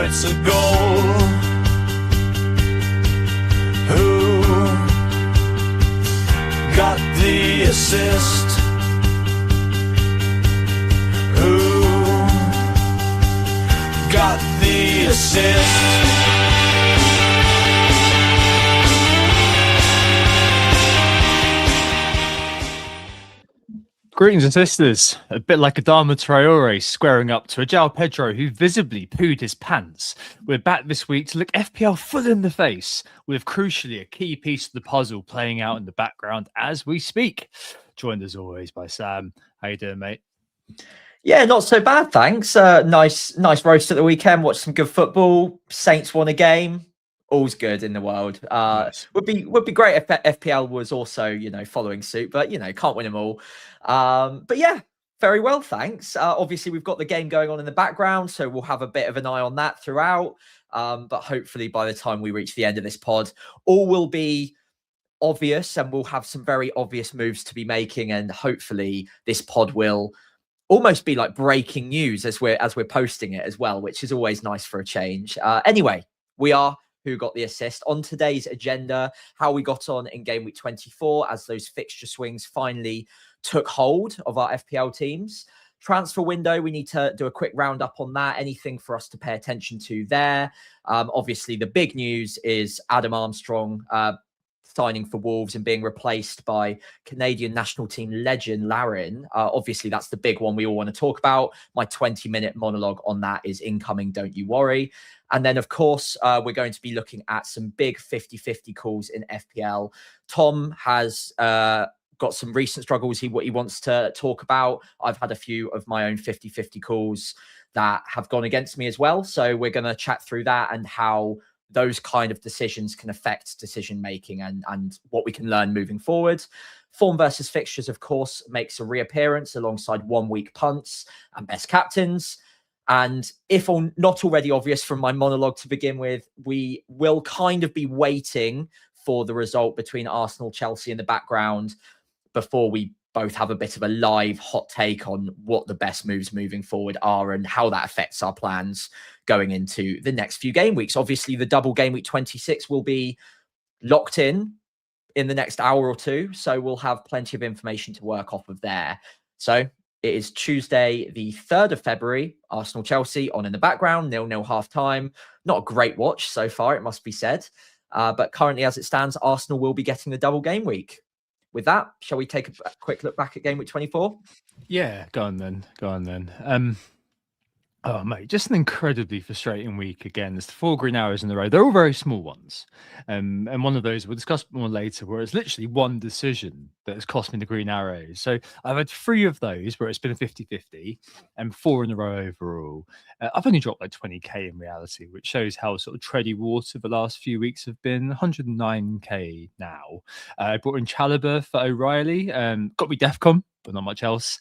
it's a goal. Who got the assist? Who got the assist? Greetings and sisters. A bit like Adama Traore squaring up to a João Pedro who visibly pooed his pants. We're back this week to look FPL full in the face with crucially a key piece of the puzzle playing out in the background as we speak. Joined as always by Sam. How you doing, mate? Yeah, not so bad, thanks. Nice roast at the weekend. Watched some good football. Saints won a game. All's good in the world. Nice. Would be great if FPL was also, following suit, but can't win them all. But yeah, very well, thanks. Obviously, we've got the game going on in the background, so we'll have a bit of an eye on that throughout. But hopefully, by the time we reach the end of this pod, all will be obvious, and we'll have some very obvious moves to be making. And hopefully, this pod will almost be like breaking news as we're posting it as well, which is always nice for a change. Anyway, we are Who Got the Assist. On today's agenda, how we got on in game week 24 as those fixture swings finally took hold of our FPL teams. Transfer window, we need to do a quick roundup on that. Anything for us to pay attention to there? Obviously, the big news is Adam Armstrong signing for Wolves and being replaced by Canadian national team legend Larin. Obviously, that's the big one we all want to talk about. My 20-minute monologue on that is incoming, don't you worry. And then, of course, we're going to be looking at some big 50-50 calls in FPL. Tom has got some recent struggles he wants to talk about. I've had a few of my own 50-50 calls that have gone against me as well. So we're going to chat through that and how those kind of decisions can affect decision making and what we can learn moving forward. Form versus fixtures, of course, makes a reappearance alongside 1 week punts and best captains. And if not already obvious from my monologue to begin with, we will kind of be waiting for the result between Arsenal, Chelsea in the background before we both have a bit of a live hot take on what the best moves moving forward are and how that affects our plans going into the next few game weeks. Obviously, the double game week 26 will be locked in the next hour or two. So we'll have plenty of information to work off of there. So it is Tuesday, the 3rd of February, Arsenal-Chelsea on in the background, 0-0 half-time. Not a great watch so far, it must be said. But currently, as it stands, Arsenal will be getting the double game week. With that, shall we take a quick look back at game week 24? Yeah, go on then. Oh, mate, just an incredibly frustrating week again. There's 4 green arrows in a row. They're all very small ones. And one of those, we'll discuss more later, where it's literally one decision that has cost me the green arrows. So I've had 3 of those where it's been a 50-50 and 4 in a row overall. I've only dropped like 20k in reality, which shows how sort of tready water the last few weeks have been. 109k now. I brought in Chalobah for O'Reilly. Got me Defcon, but not much else.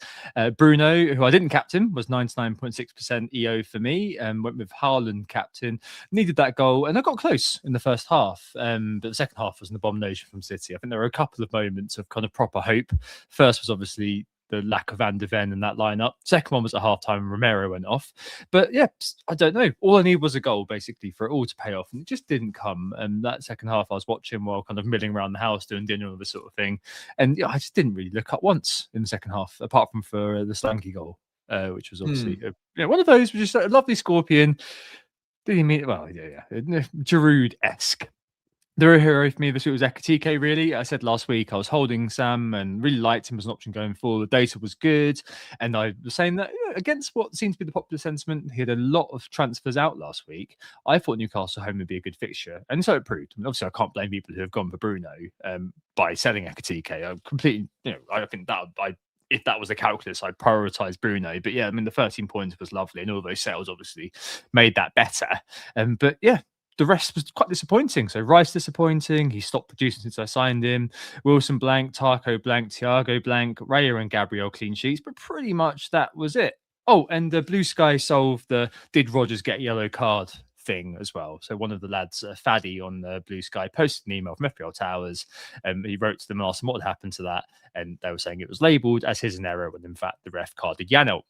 Bruno, who I didn't captain, was 99.6% EO for me. Went with Haaland captain. Needed that goal, and I got close in the first half. But the second half was an abomination from City. I think there were a couple of moments of kind of proper hope. First was obviously the lack of Van de Ven in that lineup. Second one was at halftime and Romero went off. But yeah, I don't know. All I need was a goal basically for it all to pay off, and it just didn't come. And that second half I was watching while kind of milling around the house doing dinner and this sort of thing. And I just didn't really look up once in the second half, apart from for the Slanky goal, which was obviously one of those, which is a lovely Scorpion. Did he mean well? Yeah. Giroud-esque. The real hero for me this week was Ekitike, really. I said last week I was holding Sam and really liked him as an option going forward. The data was good. And I was saying that against what seemed to be the popular sentiment, he had a lot of transfers out last week. I thought Newcastle home would be a good fixture. And so it proved. I mean, obviously, I can't blame people who have gone for Bruno by selling Ekitike. I completely, I think that if that was the calculus, I'd prioritise Bruno. But yeah, I mean, the 13 points was lovely. And all those sales obviously made that better. But yeah, the rest was quite disappointing. So Rice disappointing. He stopped producing since I signed him. Wilson blank, Tarko blank, Thiago blank, Raya and Gabriel clean sheets. But pretty much that was it. Oh, and the Blue Sky solved the did Rodgers get a yellow card thing as well. So one of the lads, Faddy on the Blue Sky, posted an email from FPL Towers. He wrote to them and asked them what had happened to that. And they were saying it was labelled as his an error when in fact the ref carded Janelt.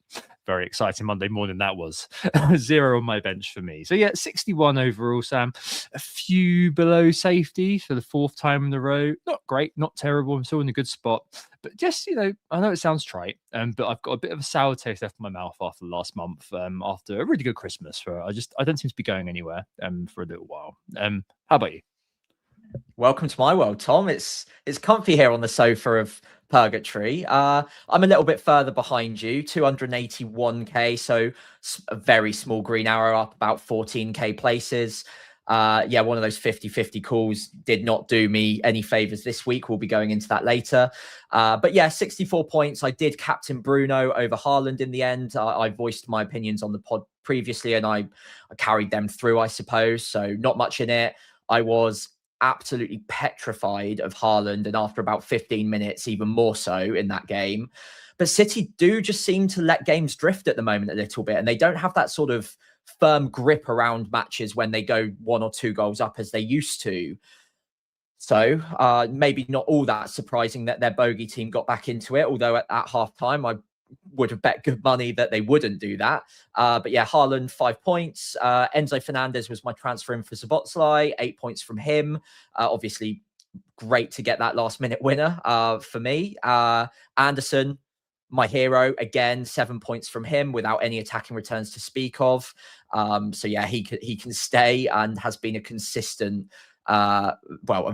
very exciting Monday morning that was. 0 on my bench for me. So yeah, 61 overall, Sam. A few below safety for the 4th time in a row. Not great, not terrible. I'm still in a good spot. But just, I know it sounds trite, but I've got a bit of a sour taste left in my mouth after the last month, after a really good Christmas. I don't seem to be going anywhere for a little while. How about you? Welcome to my world, Tom. It's comfy here on the sofa of purgatory. I'm a little bit further behind you, 281k, so a very small green arrow up about 14k places. Yeah, one of those 50-50 calls did not do me any favors this week. We'll be going into that later. But yeah, 64 points. I did captain Bruno over Haaland in the end. I voiced my opinions on the pod previously, and I carried them through, I suppose. So not much in it. I was absolutely petrified of Haaland, and after about 15 minutes, even more so in that game. But City do just seem to let games drift at the moment a little bit, and they don't have that sort of firm grip around matches when they go 1 or 2 goals up as they used to. So maybe not all that surprising that their bogey team got back into it, although at half time I would have bet good money that they wouldn't do that. But yeah, Haaland, 5 points. Enzo Fernandez was my transfer in for Szoboszlai, 8 points from him. Obviously, great to get that last minute winner for me. Anderson, my hero, again, 7 points from him without any attacking returns to speak of. So yeah, he can stay and has been a consistent, a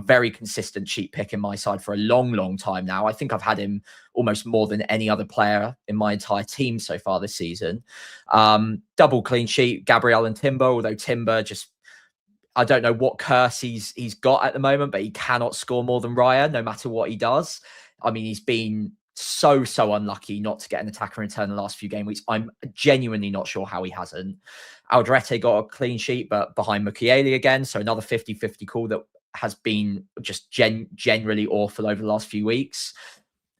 very consistent cheap pick in my side for a long time now. I think I've had him almost more than any other player in my entire team so far this season. Double clean sheet, Gabriel and Timber, although Timber just, I don't know what curse he's got at the moment, but he cannot score more than Raya, no matter what he does. I mean, he's been so unlucky not to get an attacker return the last few game weeks. I'm genuinely not sure how he hasn't. Aldrete got a clean sheet, but behind Mukiele again. So another 50-50 call that has been just generally awful over the last few weeks.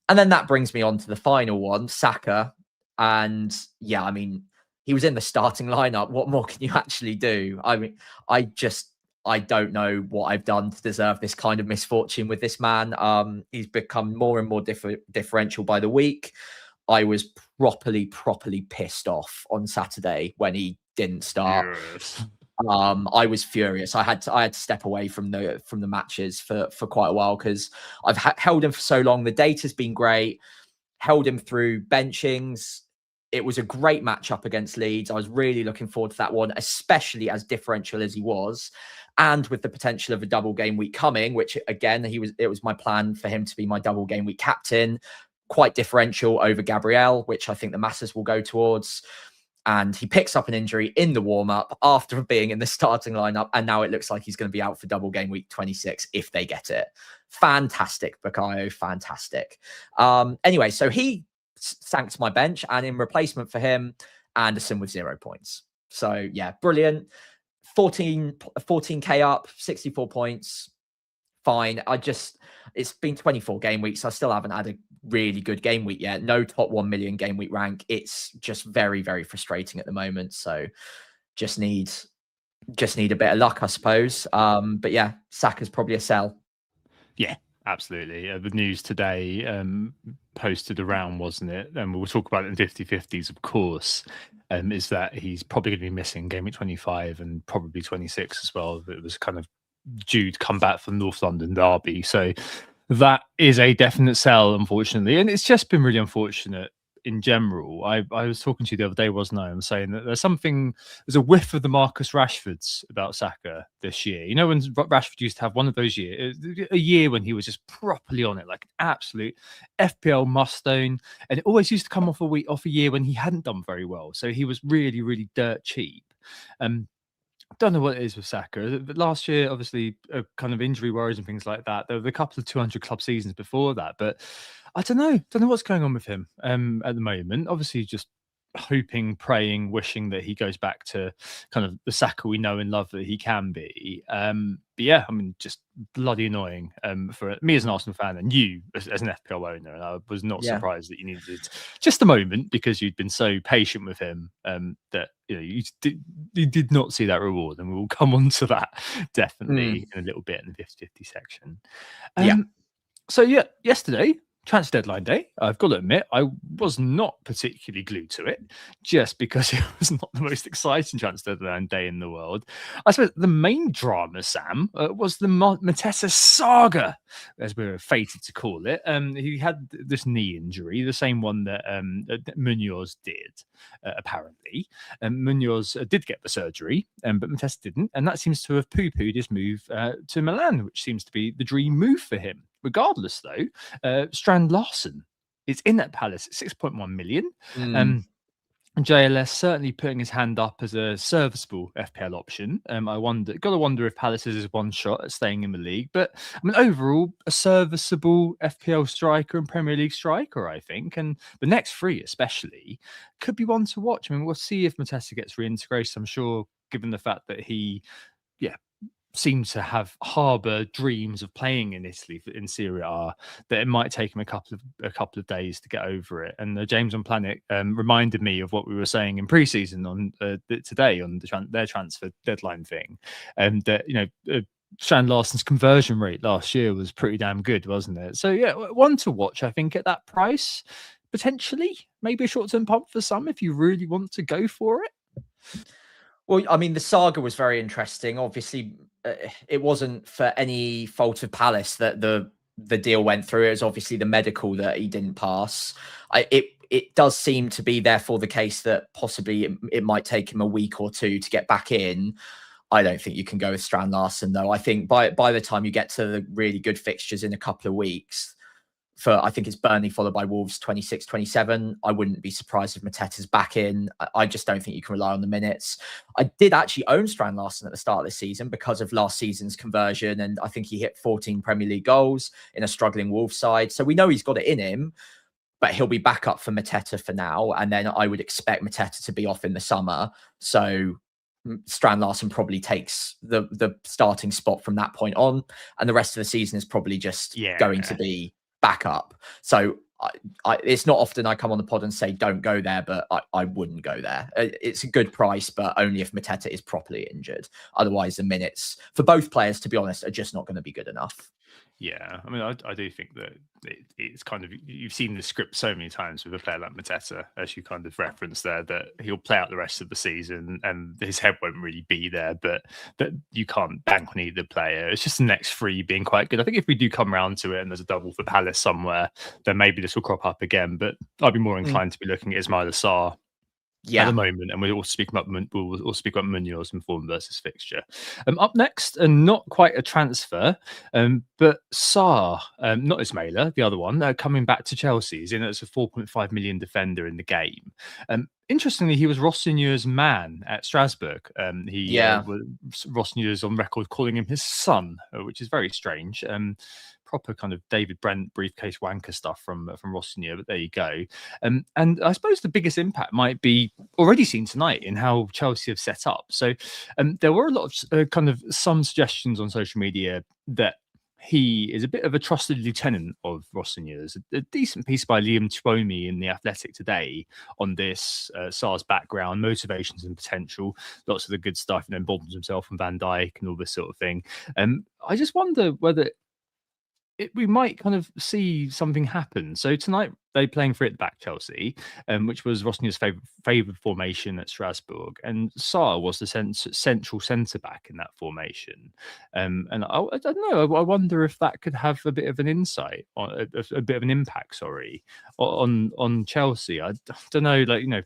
And then that brings me on to the final one, Saka. And yeah, I mean, he was in the starting lineup. What more can you actually do? I mean, I don't know what I've done to deserve this kind of misfortune with this man. He's become more and more differential by the week. I was properly pissed off on Saturday when he didn't start. Yes. I was furious. I had to step away from the matches for quite a while because I've held him for so long. The data's been great. Held him through benchings. It was a great matchup against Leeds. I was really looking forward to that one, especially as differential as he was, and with the potential of a double game week coming, which again, it was my plan for him to be my double game week captain, quite differential over Gabriel, which I think the masses will go towards. And he picks up an injury in the warm-up after being in the starting lineup, and now it looks like he's going to be out for double game week 26 if they get it. Fantastic, Bukayo, fantastic. Anyway, so he sank my bench, and in replacement for him, Anderson with 0 points. So yeah, brilliant. 14k up, 64 points. Fine. It's been 24 game weeks. I still haven't had a really good game week yet. No top 1 million game week rank. It's just very frustrating at the moment. So just need a bit of luck, I suppose. But yeah, Saka's probably a sell. Yeah, absolutely. The news today posted around, wasn't it? And we'll talk about it in 50-50s, of course, is that he's probably going to be missing game week 25 and probably 26 as well. It was kind of due to come back from North London derby. So that is a definite sell, unfortunately. And it's just been really unfortunate in general. I was talking to you the other day, wasn't I? I'm saying that there's a whiff of the Marcus Rashfords about Saka this year. You know, when Rashford used to have one of those years, a year when he was just properly on it, like an absolute FPL must-own. And it always used to come off a year when he hadn't done very well. So he was really dirt cheap. Don't know what it is with Saka. Last year, obviously, kind of injury worries and things like that. There were a couple of 200 club seasons before that, but I don't know what's going on with him at the moment. Obviously, just hoping, praying, wishing that he goes back to kind of the Saka we know and love that he can be. But yeah, I mean, just bloody annoying for me as an Arsenal fan and you as an FPL owner. And I was not surprised that you needed just a moment because you'd been so patient with him that you did not see that reward. And we will come on to that definitely in a little bit in the 50-50 section. So yeah, yesterday, transfer deadline day, I've got to admit, I was not particularly glued to it, just because it was not the most exciting transfer deadline day in the world. I suppose the main drama, Sam, was the Mateta saga, as we were fated to call it. He had this knee injury, the same one that Munoz did, apparently. Munoz did get the surgery, but Mateta didn't, and that seems to have poo-pooed his move to Milan, which seems to be the dream move for him. Regardless, though, Strand Larsen is in at Palace at 6.1 million. JLS certainly putting his hand up as a serviceable FPL option. I got to wonder if Palace is one shot at staying in the league. But I mean, overall, a serviceable FPL striker and Premier League striker, I think. And the next three, especially, could be one to watch. I mean, we'll see if Mateta gets reintegrated. I'm sure, given the fact that he, seems to harbour dreams of playing in Italy in Serie A, that it might take him a couple of days to get over it. And James on Planet reminded me of what we were saying in pre-season on today on their transfer deadline thing, and that Strand Larsen's conversion rate last year was pretty damn good, wasn't it? So yeah, one to watch, I think, at that price. Potentially, maybe a short-term pump for some if you really want to go for it. Well, I mean, the saga was very interesting. Obviously, it wasn't for any fault of Palace that the deal went through. It was obviously the medical that he didn't pass. It does seem to be therefore the case that possibly it might take him a week or two to get back in. I don't think you can go with Strand Larsen, though. I think by the time you get to the really good fixtures in a couple of weeks, I think it's Burnley followed by Wolves 26-27. I wouldn't be surprised if Mateta's back in. I just don't think you can rely on the minutes. I did actually own Strand Larsen at the start of the season because of last season's conversion, and I think he hit 14 Premier League goals in a struggling Wolves side. So we know he's got it in him, but he'll be back up for Mateta for now. And then I would expect Mateta to be off in the summer. So Strand Larsen probably takes the starting spot from that point on, and the rest of the season is probably just going to be back up. So it's not often I come on the pod and say don't go there, but I wouldn't go there. It's a good price, but only if Mateta is properly injured. Otherwise, the minutes for both players, to be honest, are just not going to be good enough. Yeah, I mean, I do think that it's kind of, you've seen the script so many times with a player like Mateta, as you kind of referenced there, that he'll play out the rest of the season and his head won't really be there, but that you can't bank on either player. It's just the next three being quite good. I think if we do come around to it and there's a double for Palace somewhere, then maybe this will crop up again, but I'd be more inclined to be looking at Ismaila Sarr at the moment, and we'll also speak about Munoz in form versus fixture. Up next, and not quite a transfer, but Sarr, not Ismaila, the other one, coming back to Chelsea. He's in as a 4.5 million defender in the game. Interestingly, he was Rossigneur's man at Strasbourg. Rossigneur is on record calling him his son, which is very strange. Proper kind of David Brent briefcase wanker stuff from Rossigneur, but there you go. And I suppose the biggest impact might be already seen tonight in how Chelsea have set up. So there were a lot of some suggestions on social media that he is a bit of a trusted lieutenant of Rossigneur's. A decent piece by Liam Twomey in The Athletic today on this, Sarr's background, motivations and potential, lots of the good stuff, and then bombs himself and Van Dijk and all this sort of thing. I just wonder whether we might kind of see something happen. So tonight they're playing free at the back, Chelsea, which was Rossigneur's favoured formation at Strasbourg, and Sarr was the central centre back in that formation. And I don't know. I wonder if that could have a bit of an insight, on a bit of an impact. On Chelsea. I don't know.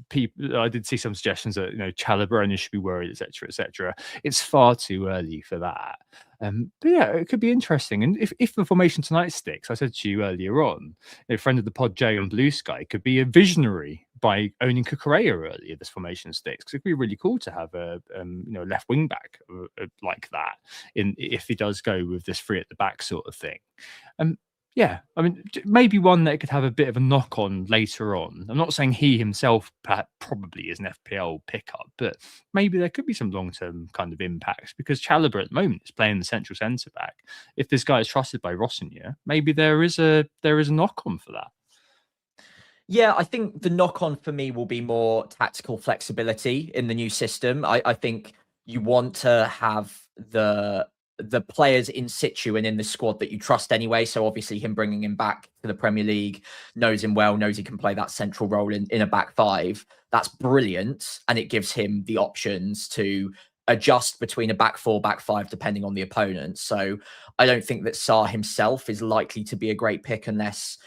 People, I did see some suggestions that Chalobah should be worried, etc., etc. It's far too early for that. But yeah, it could be interesting. And if the formation tonight sticks, I said to you earlier on, a friend of the pod, Jay on Blue Sky, could be a visionary by owning Cucurella early if this formation sticks. Because it'd be really cool to have a left wing back like that if he does go with this free at the back sort of thing. Yeah, I mean, maybe one that could have a bit of a knock on later on. I'm not saying he himself probably is an FPL pickup, but maybe there could be some long-term kind of impacts, because Chalobah at the moment is playing the central centre back. If this guy is trusted by Rossigneur, maybe there is a knock on for that. Yeah, I think the knock on for me will be more tactical flexibility in the new system. I think you want to have the the players in situ and in the squad that you trust anyway. So obviously him bringing him back to the Premier League, knows him well, knows he can play that central role in a back five. That's brilliant. And it gives him the options to adjust between a back four, back five, depending on the opponent. So I don't think that Sarr himself is likely to be a great pick unless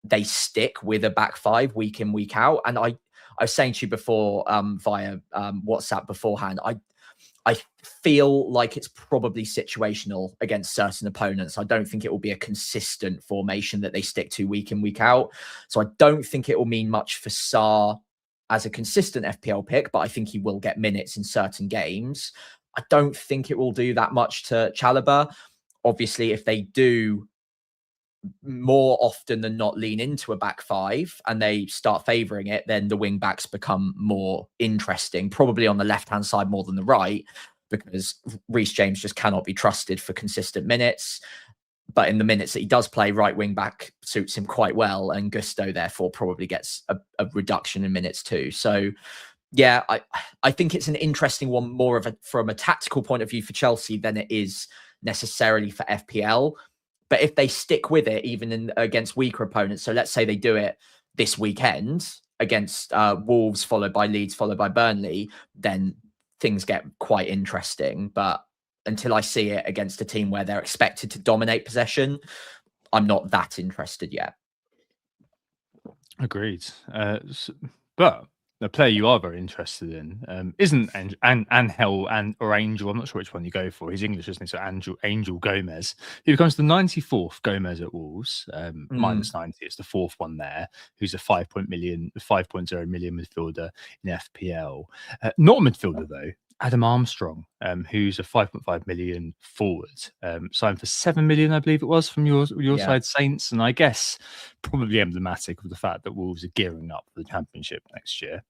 they stick with a back five week in, week out. And I was saying to you before via WhatsApp beforehand, I feel like it's probably situational against certain opponents. I don't think it will be a consistent formation that they stick to week in, week out. So I don't think it will mean much for Sarr as a consistent FPL pick, but I think he will get minutes in certain games. I don't think it will do that much to Chalobah. Obviously, if they do more often than not lean into a back five and they start favouring it, then the wing backs become more interesting, probably on the left-hand side more than the right, because Reece James just cannot be trusted for consistent minutes. But in the minutes that he does play, right wing back suits him quite well, and Gusto therefore probably gets a reduction in minutes too. So yeah, I think it's an interesting one, more of a from a tactical point of view for Chelsea than it is necessarily for FPL. But if they stick with it, even against weaker opponents, so let's say they do it this weekend against Wolves, followed by Leeds, followed by Burnley, then things get quite interesting. But until I see it against a team where they're expected to dominate possession, I'm not that interested yet. Agreed. But the player you are very interested in isn't Angel or Angel. I'm not sure which one you go for. He's English, isn't he? So Angel Gomez. He becomes the 94th Gomez at Wolves, minus 90. It's the fourth one there. Who's a 5.0 million midfielder in FPL. Not a midfielder though. Adam Armstrong, who's a 5.5 million forward, signed for 7 million, I believe it was, from your side, Saints, and I guess probably emblematic of the fact that Wolves are gearing up for the Championship next year.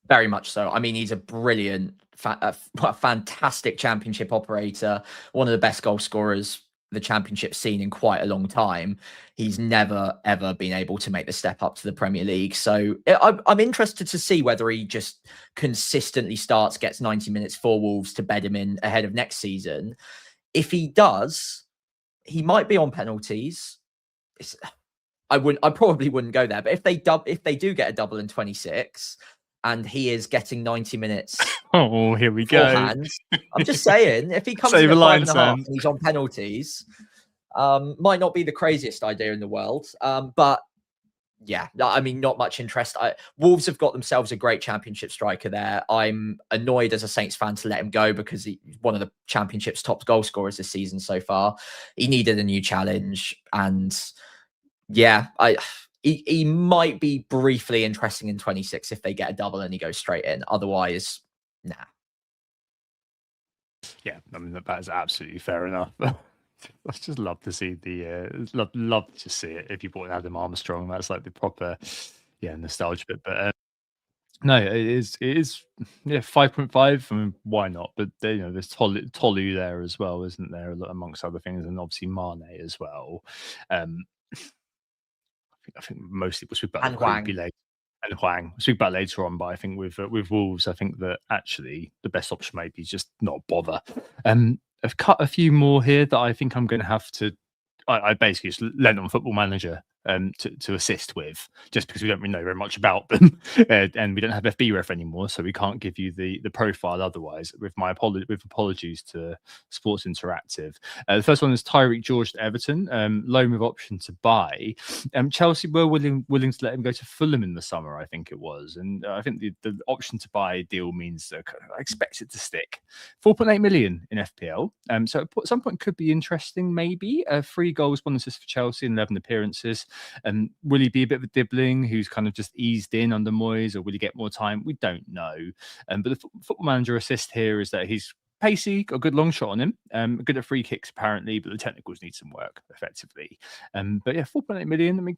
Very much so. I mean, he's a brilliant, fantastic Championship operator, one of the best goal scorers the Championship seen in quite a long time. He's never, ever been able to make the step up to the Premier League. So I'm interested to see whether he just consistently starts, gets 90 minutes for Wolves to bed him in ahead of next season. If he does, he might be on penalties. I probably wouldn't go there. But if they do get a double in 26 and he is getting 90 minutes, oh, here we go. I'm just saying, if he comes in at 5.5 and he's on penalties, might not be the craziest idea in the world. But yeah, I mean, not much interest. Wolves have got themselves a great Championship striker there. I'm annoyed as a Saints fan to let him go because he's one of the Championship's top goal scorers this season so far. He needed a new challenge, and yeah, he might be briefly interesting in 26 if they get a double and he goes straight in. Otherwise, nah. Yeah, I mean, that is absolutely fair enough. I just love to see love to see it. If you bought Adam Armstrong, that's like the proper, nostalgia bit. But no, it is, yeah, 5.5. I mean, why not? But there's Tolu there as well, isn't there? Amongst other things, and obviously Mane as well. I think mostly we'll speak about later. And Huang. We'll speak about later on, but I think with Wolves, I think that actually the best option might be just not bother. I've cut a few more here that I think I'm going to have to. I basically just lent on Football Manager to assist with, just because we don't really know very much about them, and we don't have FBref anymore, so we can't give you the profile otherwise. With apologies to Sports Interactive. The first one is Tyreek George to Everton, loan with option to buy. Chelsea were willing to let him go to Fulham in the summer, I think it was, and I think the option to buy deal means that I expect it to stick. 4.8 million in FPL, so at some point could be interesting, maybe. 3 goals, 1 assist for Chelsea in 11 appearances. Will he be a bit of a dibbling who's kind of just eased in under Moyes, or will he get more time? We don't know. But the Football Manager assist here is that he's pacey, got a good long shot on him, good at free kicks apparently, but the technicals need some work effectively. But yeah, 4.8 million. I mean,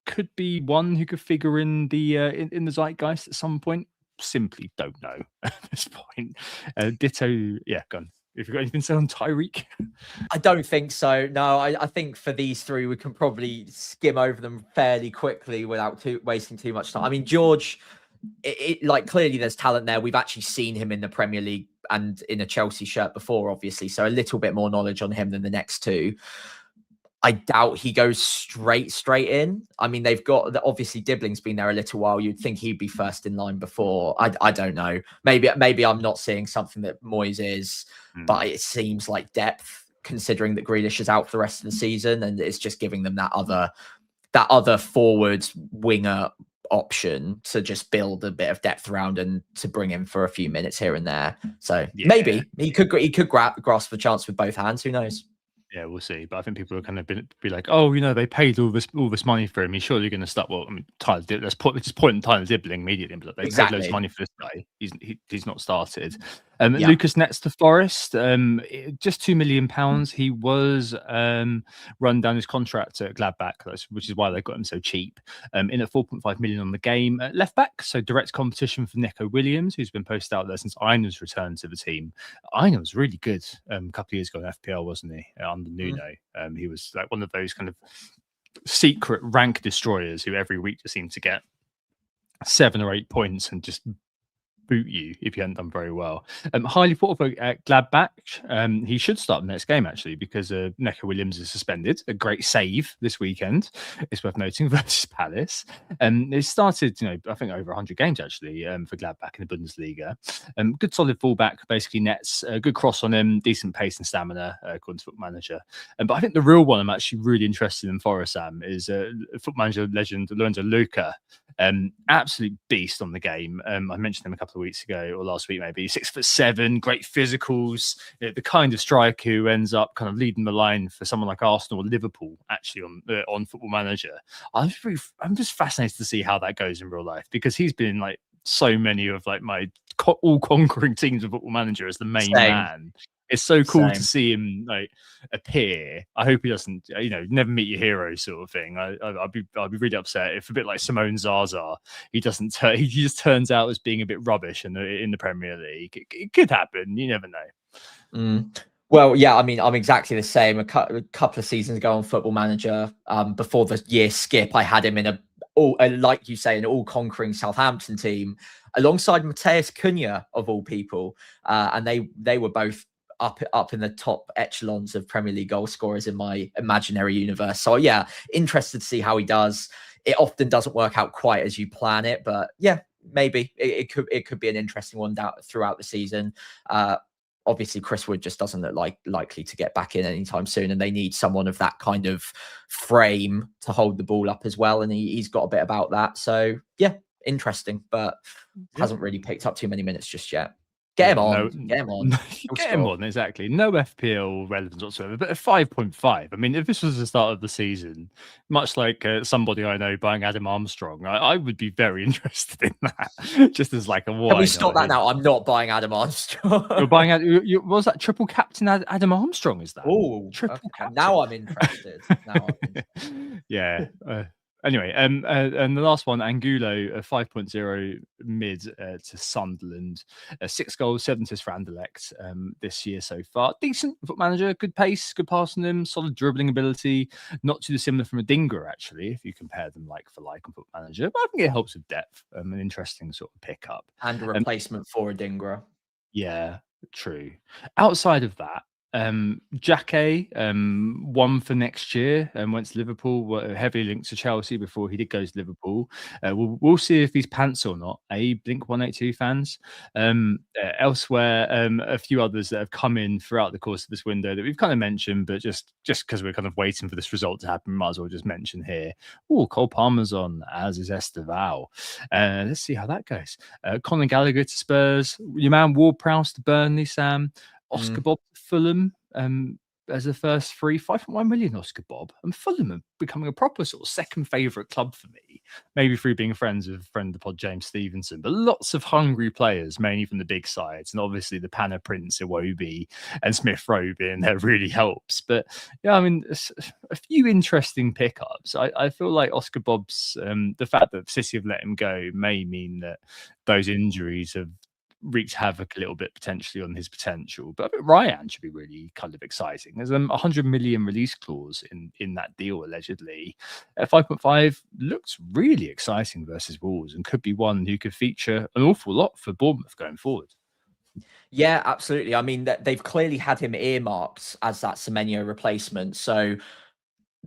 could be one who could figure in the in the zeitgeist at some point. Simply don't know at this point. Ditto. Yeah, go on. If you've got anything to say on Tyreek? I don't think so. No, I think for these 3, we can probably skim over them fairly quickly without wasting too much time. I mean, George, like clearly there's talent there. We've actually seen him in the Premier League and in a Chelsea shirt before, obviously. So a little bit more knowledge on him than the next two. I doubt he goes straight in. I mean, they've got obviously Dibling's been there a little while. You'd think he'd be first in line before. I don't know. Maybe I'm not seeing something that Moyes is, but it seems like depth, considering that Grealish is out for the rest of the season, and it's just giving them that other forward winger option to just build a bit of depth around and to bring him for a few minutes here and there. So maybe he could grasp a chance with both hands. Who knows? Yeah, we'll see. But I think people are kind of be like, oh, they paid all this money for him. He's surely going to start. Well, I mean, let's just point in Tyler Dibbling immediately. But they paid loads of money for this guy. He's not started. Lucas Nets to Forest, just £2 million. He was run down his contract at Gladbach, which is why they got him so cheap. In at 4.5 million on the game. Left back, so direct competition for Neco Williams, who's been posted out there since Einar's returned to the team. Einar was really good a couple of years ago in FPL, wasn't he? Under Nuno. He was like one of those kind of secret rank destroyers who every week just seemed to get 7 or 8 points and just boot you if you hadn't done very well. Highly thought of at Gladbach. He should start the next game actually because Neco Williams is suspended. A great save this weekend. It's worth noting versus Palace. They started, I think over 100 games actually for Gladbach in the Bundesliga. Good solid fullback, basically Nets. Good cross on him, decent pace and stamina according to Foot Manager. But I think the real one I'm actually really interested in for Sam is Foot Manager legend Lorenzo Luca. Absolute beast on the game. I mentioned him a couple of weeks ago or last week maybe. 6'7", great physicals, the kind of striker who ends up kind of leading the line for someone like Arsenal or Liverpool actually on Football Manager. I'm just fascinated to see how that goes in real life because he's been like so many of like my all conquering teams of Football Manager as the main man. It's so cool to see him like appear. I hope he doesn't, never meet your hero sort of thing. I'd be really upset if a bit like Simone Zaza, he just turns out as being a bit rubbish in the Premier League. It could happen. You never know. Well, yeah, I mean, I'm exactly the same. A couple of seasons ago on Football Manager, before the year skip, I had him in like you say, an all-conquering Southampton team alongside Mateus Cunha of all people, and they were both up in the top echelons of Premier League goal scorers in my imaginary universe. So yeah, interested to see how he does. It often doesn't work out quite as you plan it, but yeah, maybe it could be an interesting one throughout the season. Obviously, Chris Wood just doesn't look likely to get back in anytime soon, and they need someone of that kind of frame to hold the ball up as well. And he's got a bit about that. So yeah, interesting, but hasn't really picked up too many minutes just yet. Get him on. Get him on, exactly. No FPL relevance whatsoever, but a 5.5. I mean, if this was the start of the season, much like somebody I know buying Adam Armstrong, I would be very interested in that. Just as like a why. Can we stop that now? I'm not buying Adam Armstrong. You're buying was that triple captain Adam Armstrong? Is that? Oh, triple captain. Now I'm interested. Yeah. Anyway, and the last one, Angulo, a 5.0 mid to Sunderland, 6 goals, 7 assists for Anderlecht this year so far. Decent Foot Manager, good pace, good passing him, solid dribbling ability. Not too dissimilar from a Dinger actually, if you compare them like for like on Foot Manager. But I think it helps with depth, an interesting sort of pickup and a replacement for a Dinger. Yeah, true. Outside of that. Jacquet won for next year and went to Liverpool, heavily linked to Chelsea before he did go to Liverpool. We'll see if he's pants or not. Blink 182 fans. Elsewhere, a few others that have come in throughout the course of this window that we've kind of mentioned, but just because we're kind of waiting for this result to happen, might as well just mention here. Oh, Cole Palmer's on, as is Esteval. Let's see how that goes. Conor Gallagher to Spurs. Your man Ward-Prowse to Burnley, Sam. Oscar Bob to Fulham as a first 5.1 million Oscar Bob. And Fulham are becoming a proper sort of second favourite club for me. Maybe through being friends with friend of the pod James Stevenson, but lots of hungry players, mainly from the big sides. And obviously the Panna Prince, Iwobi and Smith Rowe being there really helps. But yeah, I mean, a few interesting pickups. I feel like Oscar Bob's, the fact that City have let him go may mean that those injuries have wreaked havoc a little bit potentially on his potential, but I think Ryan should be really kind of exciting. There's a 100 million release clause in that deal allegedly. At 5.5 looks really exciting versus Wolves and could be one who could feature an awful lot for Bournemouth going forward. Yeah, absolutely. I mean, that they've clearly had him earmarked as that Semenyo replacement. So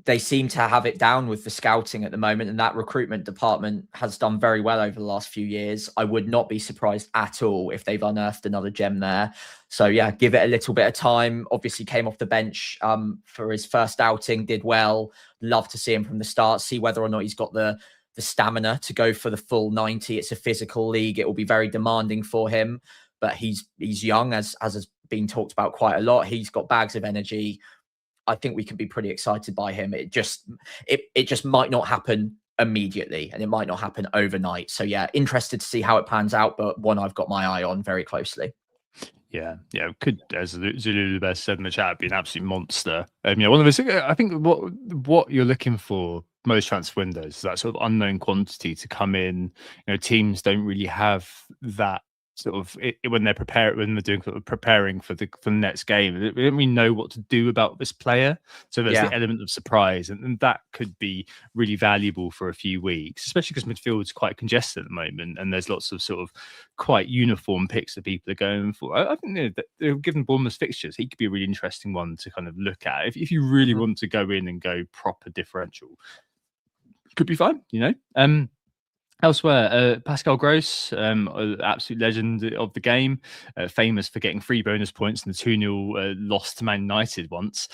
they seem to have it down with the scouting at the moment, and that recruitment department has done very well over the last few years. I would not be surprised at all if they've unearthed another gem there. So yeah, give it a little bit of time. Obviously came off the bench for his first outing, did well. Love to see him from the start, see whether or not he's got the stamina to go for the full 90. It's a physical league. It will be very demanding for him, but he's young, as has been talked about quite a lot. He's got bags of energy. I think we can be pretty excited by him. It just might not happen immediately, and it might not happen overnight. So yeah, interested to see how it pans out, but one I've got my eye on very closely. Yeah, could, as Zulu the best said in the chat, be an absolute monster. Yeah, one of those. I think what you're looking for most transfer windows is that sort of unknown quantity to come in. Teams don't really have that sort of when they're doing sort of preparing for the next game. They don't really know what to do about this player, so there's the element of surprise, and that could be really valuable for a few weeks, especially because midfield is quite congested at the moment, and there's lots of sort of quite uniform picks that people are going for. I think given Bournemouth's fixtures, he could be a really interesting one to kind of look at if you really want to go in and go proper differential. Could be fine, Elsewhere, Pascal Gross, absolute legend of the game, famous for getting 3 bonus points in the 2-0 loss to Man United once.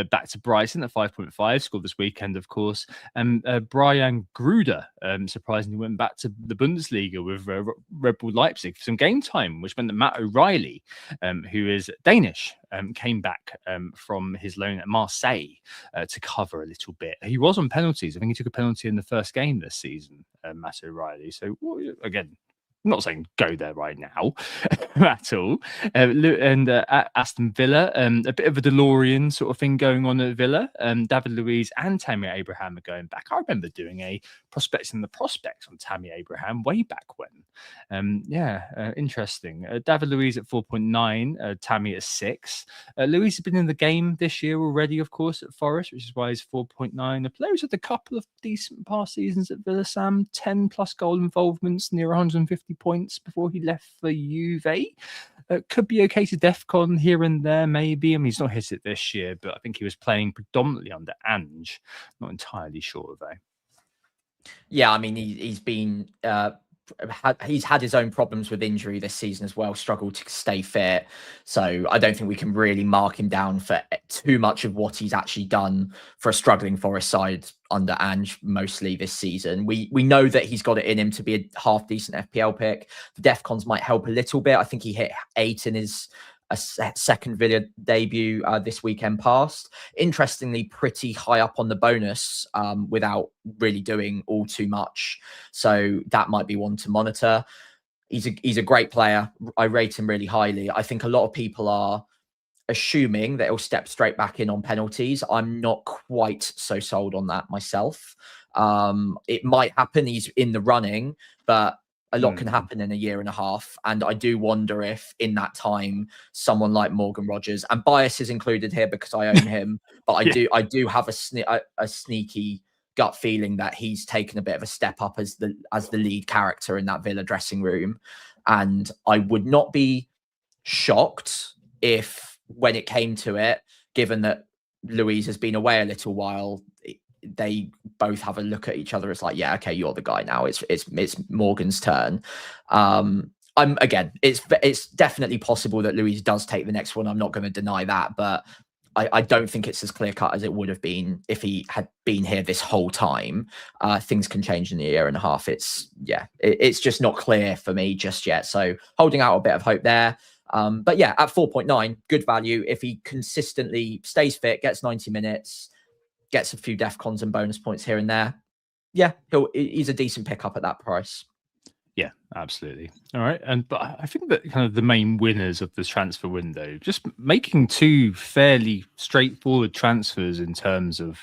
Back to Brighton at 5.5, scored this weekend, of course. And Brian Gruder, surprisingly, went back to the Bundesliga with Red Bull Leipzig for some game time, which meant that Matt O'Reilly, who is Danish, came back from his loan at Marseille to cover a little bit. He was on penalties. I think he took a penalty in the first game this season, Matt O'Reilly. So again, I'm not saying go there right now at all. And at Aston Villa, a bit of a DeLorean sort of thing going on at Villa. David Luiz and Tammy Abraham are going back. I remember doing a prospects in the prospects on Tammy Abraham way back when. Interesting. David Luiz at 4.9, Tammy at 6. Luiz has been in the game this year already, of course, at Forest, which is why he's 4.9. The player's had a couple of decent past seasons at Villa, Sam. 10 plus goal involvements, near 150 points before he left for Juve. Could be okay to DEFCON here and there, maybe. I mean, he's not hit it this year, but I think he was playing predominantly under Ange. Not entirely sure, though. Yeah, I mean, he's been he's had his own problems with injury this season as well, struggled to stay fit. So I don't think we can really mark him down for too much of what he's actually done for a struggling Forest side under Ange mostly this season. We know that he's got it in him to be a half decent FPL pick. The DEFCONs might help a little bit. I think he hit 8 in his second Villa debut this weekend past. Interestingly, pretty high up on the bonus without really doing all too much. So that might be one to monitor. He's a great player. I rate him really highly. I think a lot of people are assuming that he'll step straight back in on penalties. I'm not quite so sold on that myself. It might happen. He's in the running, but a lot can happen in a year and a half. And I do wonder if in that time, someone like Morgan Rogers, and bias is included here because I own him, but I do have a sneaky gut feeling that he's taken a bit of a step up as the lead character in that Villa dressing room. And I would not be shocked if, when it came to it, given that Luiz has been away a little while, they both have a look at each other. It's like, yeah, okay, you're the guy now. It's Morgan's turn. It's definitely possible that Luiz does take the next one. I'm not going to deny that, but I don't think it's as clear cut as it would have been if he had been here this whole time. Things can change in a year and a half. It's just not clear for me just yet. So holding out a bit of hope there. But yeah, at 4.9, good value. If he consistently stays fit, gets 90 minutes, gets a few DEFCONs and bonus points here and there, yeah, he's a decent pickup at that price. Yeah, absolutely. All right. But I think that kind of the main winners of this transfer window, just making 2 fairly straightforward transfers in terms of,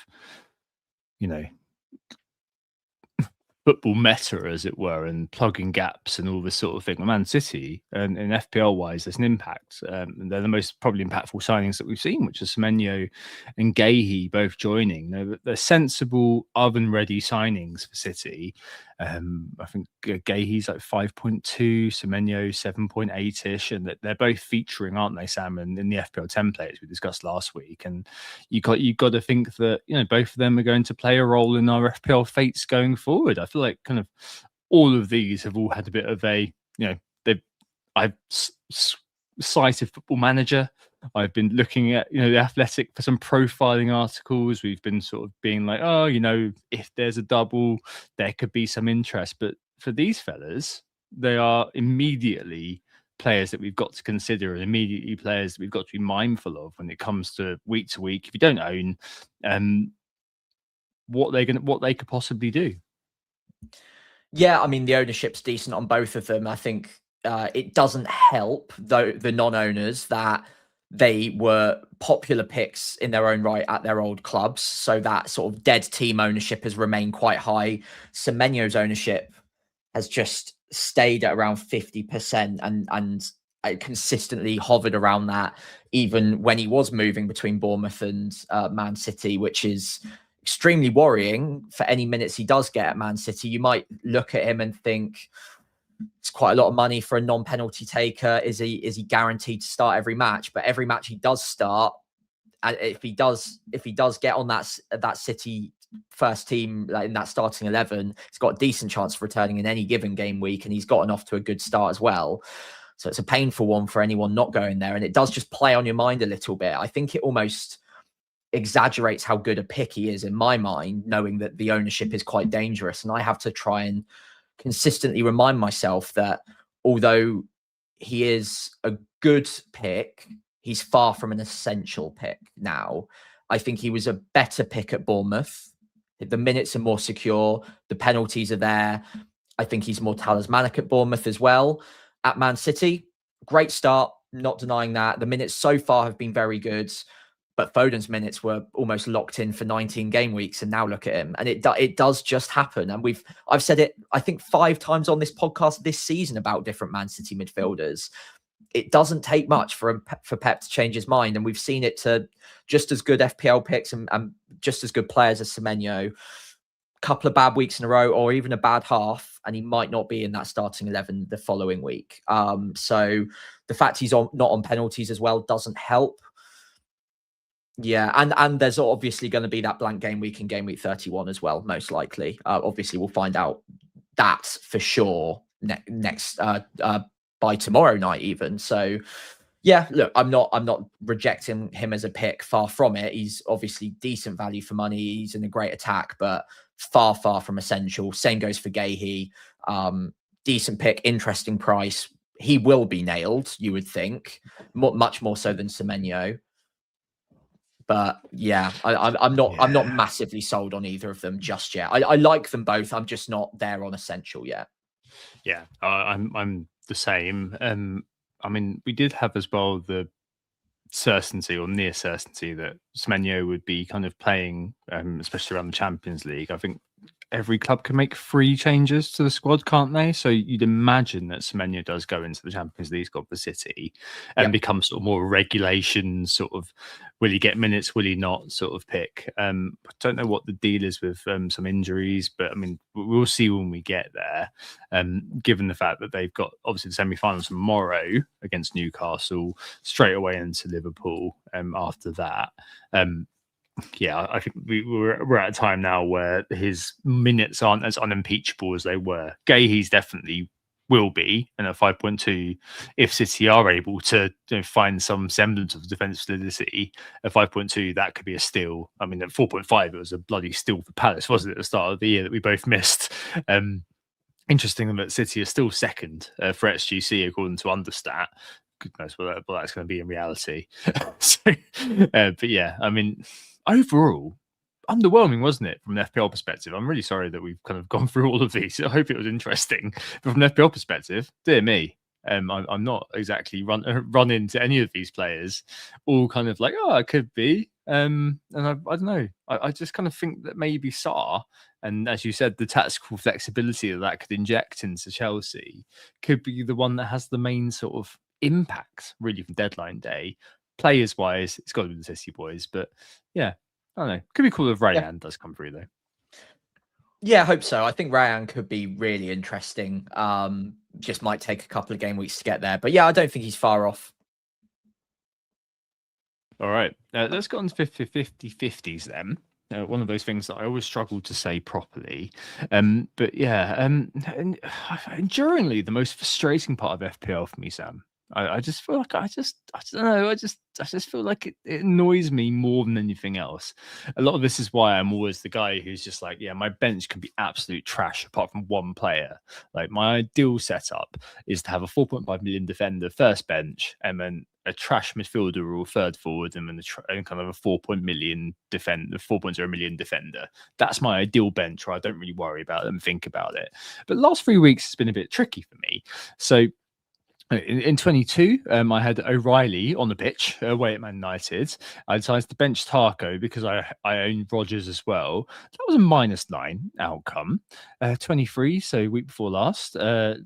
football meta, as it were, and plugging gaps and all this sort of thing. Man City, and in FPL wise, there's an impact. And they're the most probably impactful signings that we've seen, which is Semenyo and Gahey both joining. They're sensible, oven-ready signings for City. I think Gahey's like 5.2, Semenyo 7.8ish, and they're both featuring, aren't they, Sam? And in the FPL templates we discussed last week, and you got to think that both of them are going to play a role in our FPL fates going forward. I feel like kind of all of these have all had a bit of a I've cited Football Manager. I've been looking at the Athletic for some profiling articles. We've been sort of being like, oh, if there's a double, there could be some interest. But for these fellas, they are immediately players that we've got to consider, and immediately players that we've got to be mindful of when it comes to week. If you don't own, what they could possibly do. Yeah, I mean, the ownership's decent on both of them. I think it doesn't help, though, the non-owners that they were popular picks in their own right at their old clubs. So that sort of dead team ownership has remained quite high. Semenyo's ownership has just stayed at around 50% and consistently hovered around that, even when he was moving between Bournemouth and Man City, which is extremely worrying for any minutes he does get at Man City. You might look at him and think it's quite a lot of money for a non-penalty taker. Is he guaranteed to start every match? But every match he does start, and if he does get on that City first team in that starting 11, he's got a decent chance of returning in any given game week, and he's gotten off to a good start as well. So it's a painful one for anyone not going there, and it does just play on your mind a little bit. I think it almost exaggerates how good a pick he is in my mind, knowing that the ownership is quite dangerous. And I have to try and consistently remind myself that although he is a good pick, he's far from an essential pick now. I think he was a better pick at Bournemouth. The minutes are more secure. The penalties are there. I think he's more talismanic at Bournemouth as well. At Man City, great start, not denying that. The minutes so far have been very good. But Foden's minutes were almost locked in for 19 game weeks, and now look at him. And it does just happen. And I've said it, I think, 5 times on this podcast this season about different Man City midfielders. It doesn't take much for Pep to change his mind, and we've seen it to just as good FPL picks and just as good players as Semenyo. Couple of bad weeks in a row, or even a bad half, and he might not be in that starting 11 the following week. So the fact he's not on penalties as well doesn't help. Yeah, and there's obviously going to be that blank game week in game week 31 as well, most likely. Obviously, we'll find out that for sure next by tomorrow night even. So, yeah, look, I'm not rejecting him as a pick. Far from it. He's obviously decent value for money. He's in a great attack, but far from essential. Same goes for Gahey. Decent pick, interesting price. He will be nailed, you would think, much more so than Semenyo. But yeah, I'm not massively sold on either of them just yet. I like them both. I'm just not there on essential yet. Yeah, I'm the same. I mean, we did have as well the certainty or near certainty that Semenyo would be kind of playing, especially around the Champions League. I think every club can make 3 changes to the squad, can't they? So you'd imagine that Semenyo does go into the Champions League squad for City and become sort of more regulation, sort of will he get minutes, will he not sort of pick. I don't know what the deal is with some injuries, but I mean, we'll see when we get there. Given the fact that they've got obviously the semi-finals tomorrow against Newcastle, straight away into Liverpool after that. Yeah, I think we're at a time now where his minutes aren't as unimpeachable as they were. Gahey's definitely will be, and at 5.2, if City are able to find some semblance of defensive solidity, at 5.2, that could be a steal. I mean, at 4.5, it was a bloody steal for Palace, wasn't it, at the start of the year that we both missed? Interesting that City is still second for XGC according to Understat. Good knows what that's going to be in reality. But yeah, I mean, overall, underwhelming, wasn't it, from an FPL perspective? I'm really sorry that we've kind of gone through all of these. I hope it was interesting. But from an FPL perspective, dear me, I'm not exactly run into any of these players, all kind of like, oh, it could be. And I don't know. I just kind of think that maybe Sarr, and as you said, the tactical flexibility that could inject into Chelsea could be the one that has the main sort of impact, really, from deadline day. Players wise, it's got to be the City boys, but yeah, I don't know. Could be cool if Rayan does come through though. Yeah, I hope so. I think Ryan could be really interesting. Just might take a couple of game weeks to get there. But yeah, I don't think he's far off. All right, let's go on to 50-50-50s then. One of those things that I always struggle to say properly. But yeah, and enduringly, the most frustrating part of FPL for me, Sam. I just feel like I don't know. I just feel like it annoys me more than anything else. A lot of this is why I'm always the guy who's just like, yeah, my bench can be absolute trash apart from one player. Like my ideal setup is to have a 4.5 million defender first bench, and then a trash midfielder or third forward, and then and kind of a 4.0 million defender. That's my ideal bench where I don't really worry about it and think about it. But the last 3 weeks has been a bit tricky for me. So in 22, I had O'Reilly on the pitch away at Man United. I decided to bench Tarko because I own Rodgers as well. That was a -9 outcome. 23, so week before last,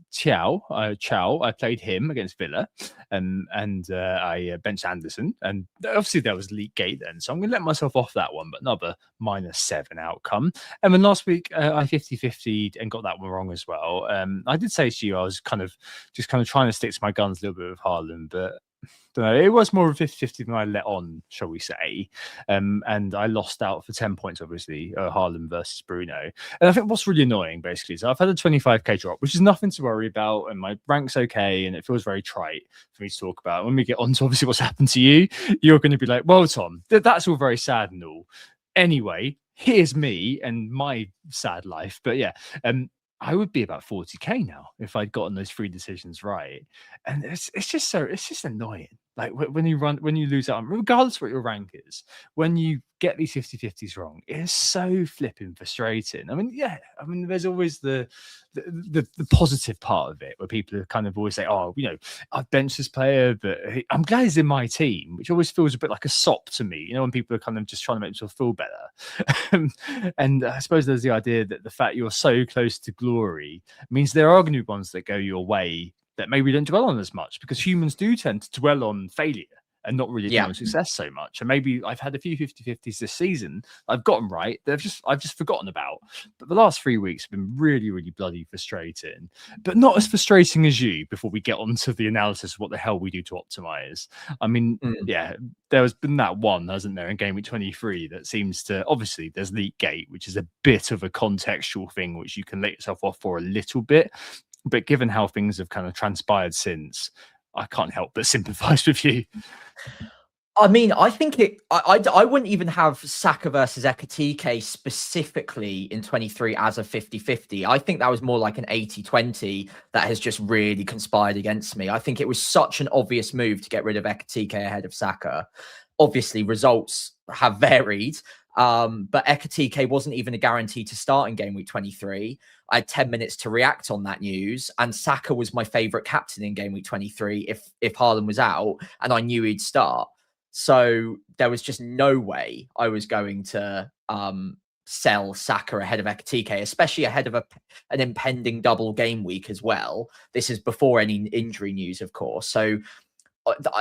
Chow, I played him against Villa, and I benched Anderson. And obviously there was League Gate then, so I'm going to let myself off that one, but another -7 outcome. And then last week, I 50-50'd and got that one wrong as well. I did say to you, I was kind of trying to stick to my guns a little bit with Haaland, but don't know, it was more of a 50-50 than I let on, shall we say. And I lost out for 10 points, obviously, Haaland versus Bruno. And I think what's really annoying, basically, is I've had a 25k drop, which is nothing to worry about, and my rank's okay, and it feels very trite for me to talk about. When we get on to obviously what's happened to you, you're going to be like, well, Tom, that's all very sad and all. Anyway, here's me and my sad life. But yeah, I would be about 40k now if I'd gotten those 3 decisions right. And it's just annoying. Like when you lose out, regardless of what your rank is, when you get these 50-50s wrong, it is so flipping frustrating. I mean, there's always the positive part of it where people are kind of always say, oh, I've benched this player, but I'm glad he's in my team, which always feels a bit like a sop to me, when people are kind of just trying to make themselves feel better. And I suppose there's the idea that the fact you're so close to glory means there are going to be ones that go your way that maybe don't dwell on as much, because humans do tend to dwell on failure and not really on success so much. And maybe I've had a few 50-50s this season I've gotten right that I've just forgotten about. But the last 3 weeks have been really, really bloody frustrating, but not as frustrating as you before we get onto the analysis of what the hell we do to optimize. I mean, yeah, there has been that one, hasn't there, in game week 23 that seems to, obviously there's League Gate, which is a bit of a contextual thing, which you can let yourself off for a little bit. But given how things have kind of transpired since, I can't help but sympathise with you. I mean, I think I wouldn't even have Saka versus Ekatike specifically in 23 as a 50-50. I think that was more like an 80-20 that has just really conspired against me. I think it was such an obvious move to get rid of Ekatike ahead of Saka. Obviously, results have varied. But Ekatike wasn't even a guarantee to start in game week 23. I had 10 minutes to react on that news, and Saka was my favourite captain in game week 23 if Haaland was out, and I knew he'd start. So there was just no way I was going to sell Saka ahead of Ekatike, especially ahead of an impending double game week as well. This is before any injury news, of course. So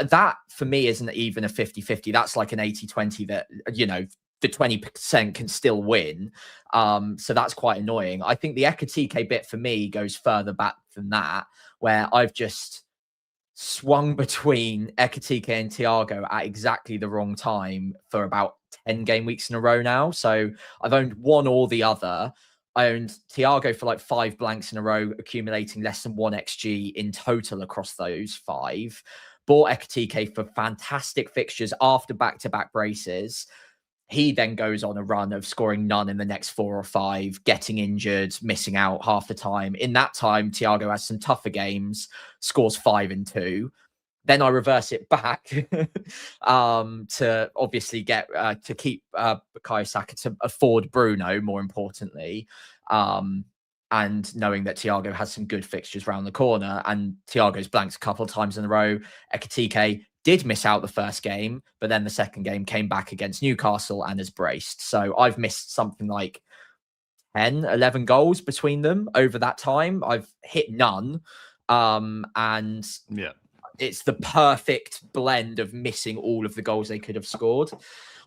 that for me isn't even a 50-50. That's like an 80-20 that, the 20% can still win. So that's quite annoying. I think the Ekatike bit for me goes further back than that, where I've just swung between Ekatike and Thiago at exactly the wrong time for about 10 game weeks in a row now. So I've owned one or the other. I owned Thiago for like 5 blanks in a row, accumulating less than 1 XG in total across those 5. Bought Ekatike for fantastic fixtures after back-to-back braces. He then goes on a run of scoring none in the next 4 or 5, getting injured, missing out half the time. In that time, Thiago has some tougher games, scores 5 and 2. Then I reverse it back to obviously get to keep Bukayo Saka, to afford Bruno, more importantly. And knowing that Thiago has some good fixtures around the corner, and Thiago's blanked a couple of times in a row. Ekatike did miss out the first game, but then the second game came back against Newcastle and has braced. So I've missed something like 10, 11 goals between them over that time. I've hit none. And yeah, it's the perfect blend of missing all of the goals they could have scored.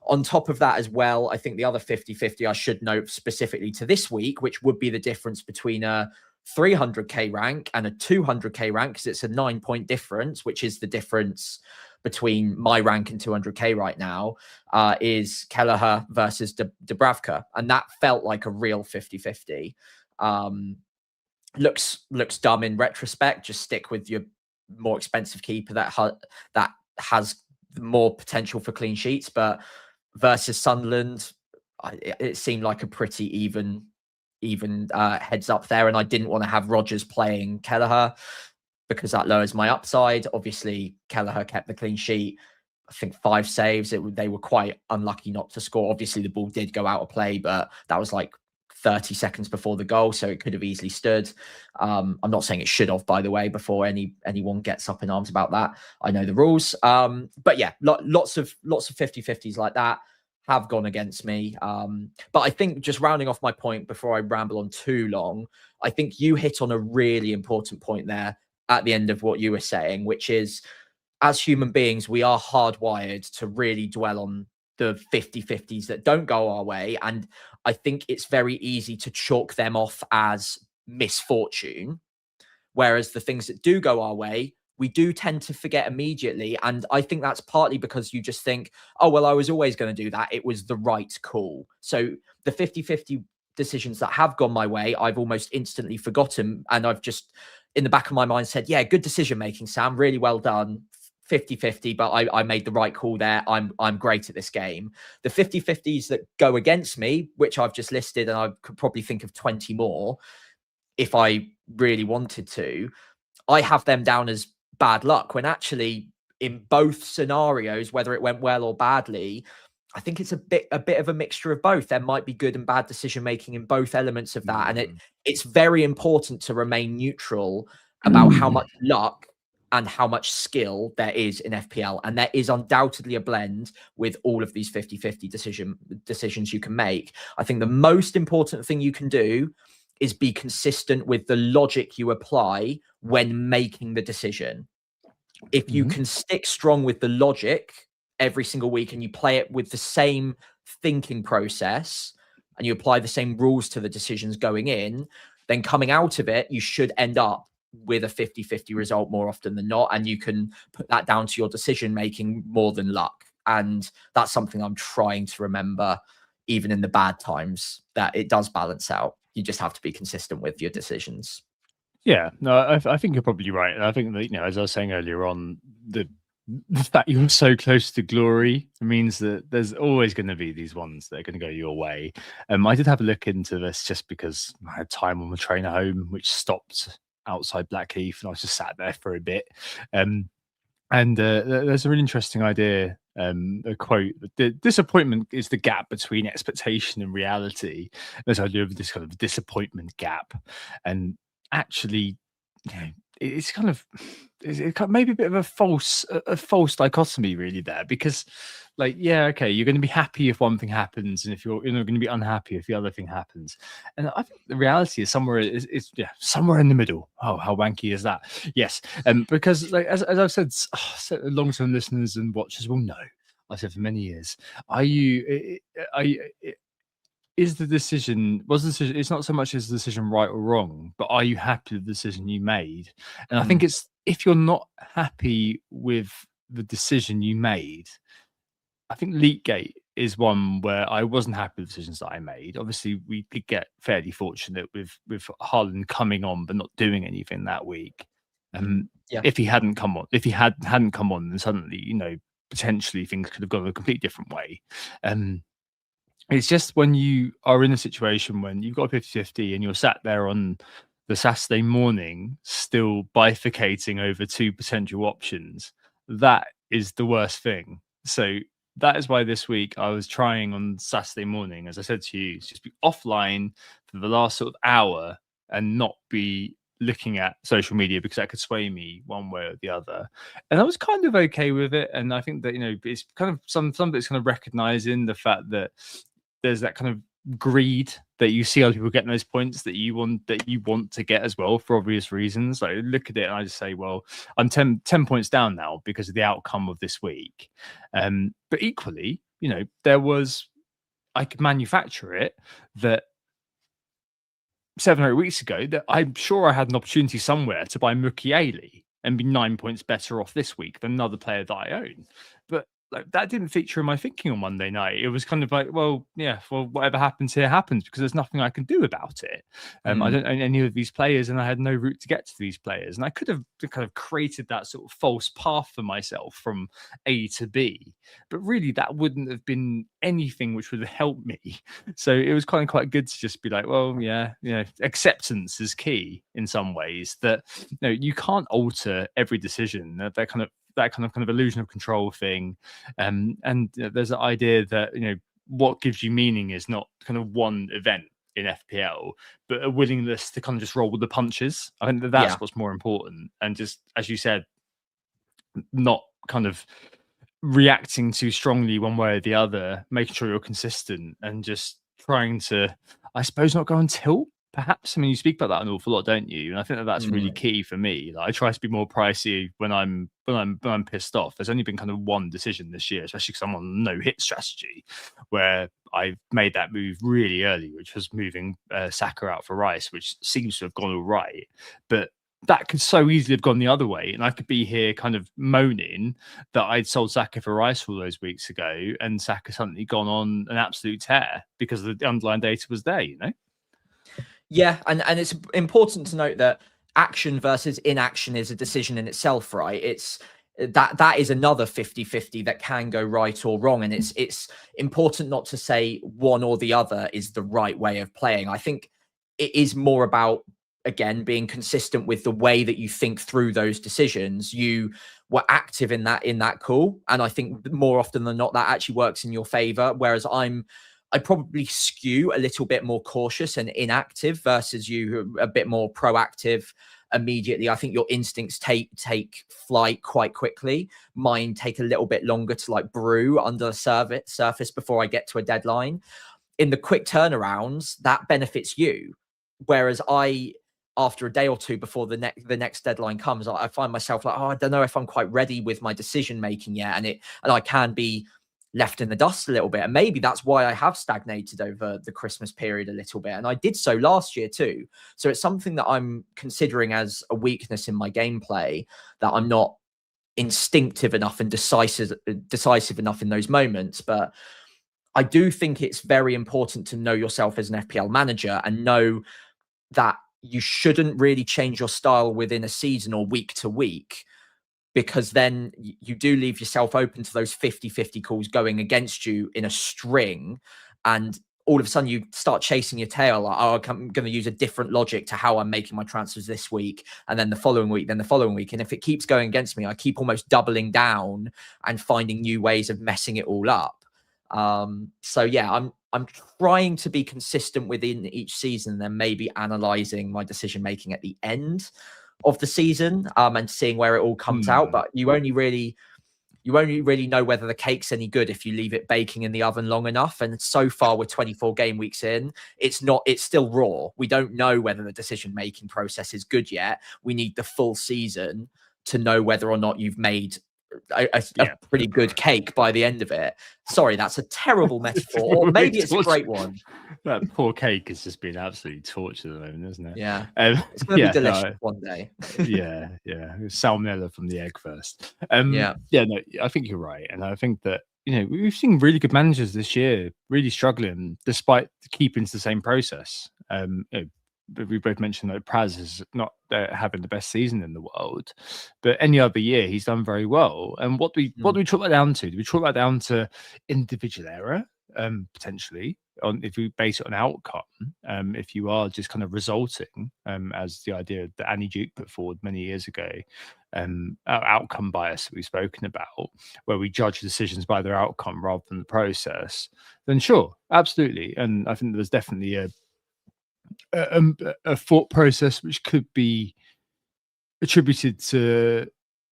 On top of that as well, I think the other 50-50 I should note specifically to this week, which would be the difference between a 300k rank and a 200k rank, because it's a 9-point difference, which is the difference between my rank and 200k right now, is Kelleher versus Dubravka. And that felt like a real 50-50. Looks dumb in retrospect. Just stick with your more expensive keeper that has more potential for clean sheets. But versus Sunderland, it seemed like a pretty even heads up there. And I didn't want to have Rodgers playing Kelleher because that lowers my upside. Obviously, Kelleher kept the clean sheet. I think 5 saves. They were quite unlucky not to score. Obviously, the ball did go out of play, but that was like 30 seconds before the goal, so it could have easily stood. I'm not saying it should have, by the way, before anyone gets up in arms about that. I know the rules. But yeah, lots of 50-50s like that have gone against me. But I think, just rounding off my point before I ramble on too long, I think you hit on a really important point there at the end of what you were saying, which is, as human beings, we are hardwired to really dwell on the 50-50s that don't go our way. And I think it's very easy to chalk them off as misfortune. Whereas the things that do go our way, we do tend to forget immediately. And I think that's partly because you just think, oh, well, I was always going to do that. It was the right call. So the 50-50 decisions that have gone my way, I've almost instantly forgotten. And I've just, in the back of my mind, said, yeah, good decision making, Sam. Really well done. 50-50, but I made the right call there. I'm great at this game. The 50-50s that go against me, which I've just listed, and I could probably think of 20 more if I really wanted to, I have them down as bad luck, when actually in both scenarios, whether it went well or badly, I think it's a bit of a mixture of both. There might be good and bad decision making in both elements of that. And it's very important to remain neutral about how much luck and how much skill there is in FPL. And there is undoubtedly a blend with all of these 50-50 decisions you can make. I think the most important thing you can do is be consistent with the logic you apply when making the decision. If you can stick strong with the logic every single week, and you play it with the same thinking process, and you apply the same rules to the decisions going in, then coming out of it, you should end up with a 50-50 result more often than not. And you can put that down to your decision making more than luck. And that's something I'm trying to remember, even in the bad times, that it does balance out. You just have to be consistent with your decisions. Yeah, no, I think you're probably right. And I think that, as I was saying earlier on, the fact you're so close to glory means that there's always going to be these ones that are going to go your way. I did have a look into this just because I had time on the train home, which stopped outside Blackheath, and I was just sat there for a bit. And there's a really interesting idea, a quote: "The disappointment is the gap between expectation and reality." There's idea of this kind of disappointment gap, and actually, it's kind of maybe a bit of a false dichotomy really there, because okay, you're going to be happy if one thing happens, and if you're going to be unhappy if the other thing happens. And I think the reality is somewhere somewhere in the middle. Oh, how wanky is that? Yes, because as I've said, long-term listeners and watchers will know, I've said for many years, was the decision, it's not so much is the decision right or wrong, but are you happy with the decision you made? And I think it's, if you're not happy with the decision you made, I think Leakgate is one where I wasn't happy with the decisions that I made. Obviously, we did get fairly fortunate with Haaland coming on but not doing anything that week. If he hadn't come on, then suddenly, potentially things could have gone a completely different way. It's just when you are in a situation when you've got a 50-50 and you're sat there on the Saturday morning still bifurcating over two potential options, that is the worst thing. So that is why this week I was trying on Saturday morning, as I said to you, just be offline for the last sort of hour and not be looking at social media, because that could sway me one way or the other. And I was kind of okay with it. And I think that, it's kind of some of it's kind of recognizing the fact that there's that kind of greed that you see other people getting those points that you want to get as well for obvious reasons. Like, look at it and I just say, well, I'm 10 points down now because of the outcome of this week. But equally, I could manufacture it that 7 or 8 weeks ago that I'm sure I had an opportunity somewhere to buy Mukiele and be 9 points better off this week than another player that I own. But that didn't feature in my thinking on Monday night. It was kind of like, well, whatever happens here happens because there's nothing I can do about it. I don't own any of these players and I had no route to get to these players. And I could have kind of created that sort of false path for myself from A to B. But really, that wouldn't have been anything which would have helped me. So it was kind of quite good to just be like, well, acceptance is key in some ways. That you can't alter every decision. That kind of illusion of control thing, and there's an idea that what gives you meaning is not kind of one event in FPL, but a willingness to kind of just roll with the punches. I think that's what's more important, and just as you said, not kind of reacting too strongly one way or the other, making sure you're consistent and just trying to, I suppose, not go on tilt. Perhaps. I mean, you speak about that an awful lot, don't you? And I think that's really key for me. Like, I try to be more pricey when I'm pissed off. There's only been kind of one decision this year, especially because I'm on no hit strategy, where I made that move really early, which was moving Saka out for Rice, which seems to have gone all right. But that could so easily have gone the other way, and I could be here kind of moaning that I'd sold Saka for Rice all those weeks ago, and Saka suddenly gone on an absolute tear because the underlying data was there, Yeah, and it's important to note that action versus inaction is a decision in itself, right? It's that is another 50-50 that can go right or wrong, and it's important not to say one or the other is the right way of playing. I think it is more about, again, being consistent with the way that you think through those decisions. You were active in that call, and I think more often than not that actually works in your favor, whereas I probably skew a little bit more cautious and inactive versus you, who are a bit more proactive immediately. I think your instincts take flight quite quickly. Mine take a little bit longer to like brew under the surface before I get to a deadline. In the quick turnarounds, that benefits you. Whereas after a day or two before the next deadline comes, I find myself like, I don't know if I'm quite ready with my decision making yet, and I can be left in the dust a little bit. And maybe that's why I have stagnated over the Christmas period a little bit. And I did so last year too. So it's something that I'm considering as a weakness in my gameplay, that I'm not instinctive enough and decisive enough in those moments. But I do think it's very important to know yourself as an FPL manager and know that you shouldn't really change your style within a season or week to week, because then you do leave yourself open to those 50-50 calls going against you in a string. And all of a sudden you start chasing your tail. Like, I'm going to use a different logic to how I'm making my transfers this week. And then the following week, then the following week. And if it keeps going against me, I keep almost doubling down and finding new ways of messing it all up. So yeah, I'm trying to be consistent within each season, and then maybe analyzing my decision making at the end of the season, and seeing where it all comes out. But you only really know whether the cake's any good if you leave it baking in the oven long enough. And so far, we're 24 game weeks in, it's still raw. We don't know whether the decision making process is good yet. We need the full season to know whether or not you've made a pretty good cake by the end of it. Sorry, that's a terrible metaphor, or maybe it's a great one. That poor cake has just been absolutely tortured at the moment, isn't it? Yeah, it's going to be delicious one day. yeah, salmonella from the egg first. No, I think you're right, and I think that we've seen really good managers this year really struggling despite keeping to the same process. We both mentioned that Praz is not having the best season in the world, but any other year he's done very well. And what do we chalk that down to? Do we chalk that down to individual error, potentially, if we base it on outcome? If you are just kind of resulting, as the idea that Annie Duke put forward many years ago, outcome bias that we've spoken about, where we judge decisions by their outcome rather than the process, then sure, absolutely. And I think there's definitely a thought process which could be attributed to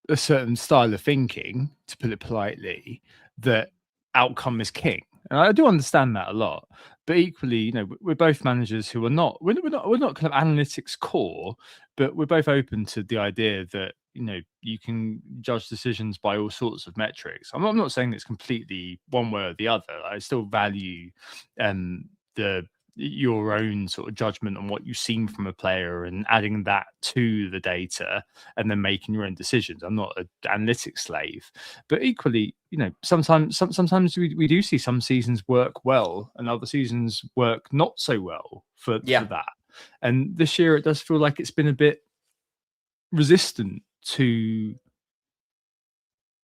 a certain style of thinking, to put it politely, that outcome is king. and I do understand that a lot. But equally, you know, we're both managers who are not we're not kind of analytics core, but we're both open to the idea that, you know, you can judge decisions by all sorts of metrics. I'm not saying it's completely one way or the other. I still value the your own sort of judgment on what you've seen from a player and adding that to the data and then making your own decisions. I'm not an analytics slave, but equally, you know, sometimes we do see some seasons work well and other seasons work not so well for that. And this year it does feel like it's been a bit resistant to,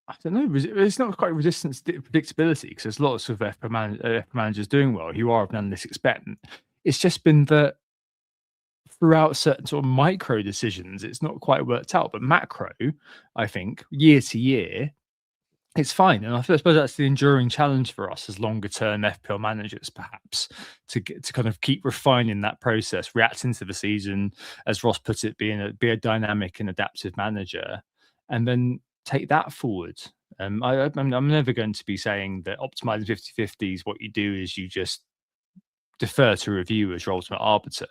I don't know, it's not quite resistant to predictability, because there's lots of FPL managers doing well who are of an analytics bent. It's just been that throughout certain sort of micro decisions, it's not quite worked out. But macro, I think, year to year, it's fine. And I suppose that's the enduring challenge for us as longer term FPL managers, perhaps, to kind of keep refining that process, reacting to the season, as Ross put it, be a dynamic and adaptive manager, and then take that forward. I'm never going to be saying that optimizing 50/50 is what you do is you just defer to review as your ultimate arbiter.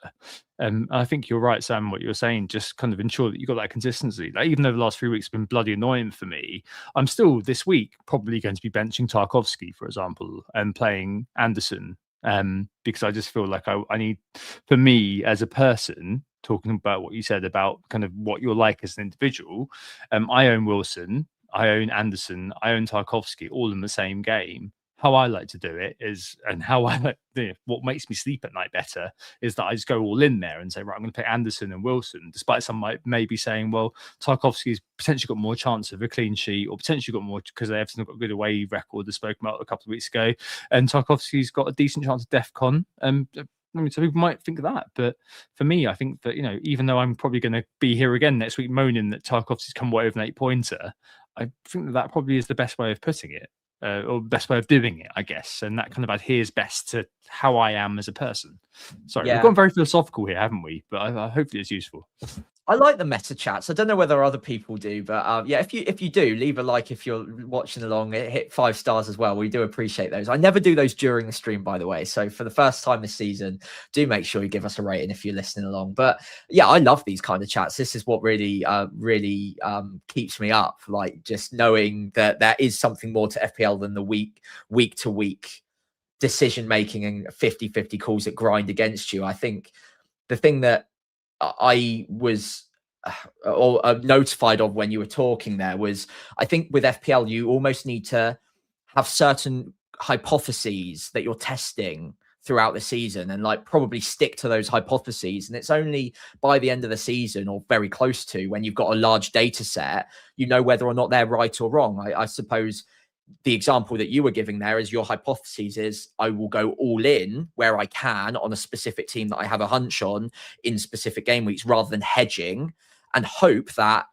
I think you're right, Sam, what you're saying, just kind of ensure that you've got that consistency. Like, even though the last 3 weeks have been bloody annoying for me, I'm still this week probably going to be benching Tarkovsky, for example, and playing Anderson, because I just feel like I need, for me as a person, talking about what you said about kind of what you're like as an individual, I own Wilson, I own Anderson, I own Tarkovsky, all in the same game. How I like to do it is, and how I like, what makes me sleep at night better is that I just go all in there and say, right, I'm going to pick Anderson and Wilson, despite some may be saying, well, Tarkovsky's potentially got more chance of a clean sheet, or potentially got more because they have got a good away record, as spoken about a couple of weeks ago, and Tarkovsky's got a decent chance of DEFCON. I mean, so people might think that, but for me, I think that, you know, even though I'm probably going to be here again next week moaning that Tarkovsky's come away with an 8-pointer, I think that probably is the best way of putting it. Or best way of doing it, I guess, and that kind of adheres best to how I am as a person. Sorry, we've gone very philosophical here, haven't we? But hopefully it's useful. I like the meta chats. I don't know whether other people do, but yeah, if you do, leave a like if you're watching along. Hit 5 stars as well. We do appreciate those. I never do those during the stream, by the way. So for the first time this season, do make sure you give us a rating if you're listening along. But yeah, I love these kind of chats. This is what really keeps me up. Like, just knowing that there is something more to FPL than the week to week decision making and 50/50 calls that grind against you. I think the thing that I was notified of when you were talking there was, I think with FPL, you almost need to have certain hypotheses that you're testing throughout the season, and like probably stick to those hypotheses. And it's only by the end of the season, or very close to, when you've got a large data set, you know whether or not they're right or wrong. I suppose the example that you were giving there is your hypothesis is, I will go all in where I can on a specific team that I have a hunch on in specific game weeks, rather than hedging, and hope that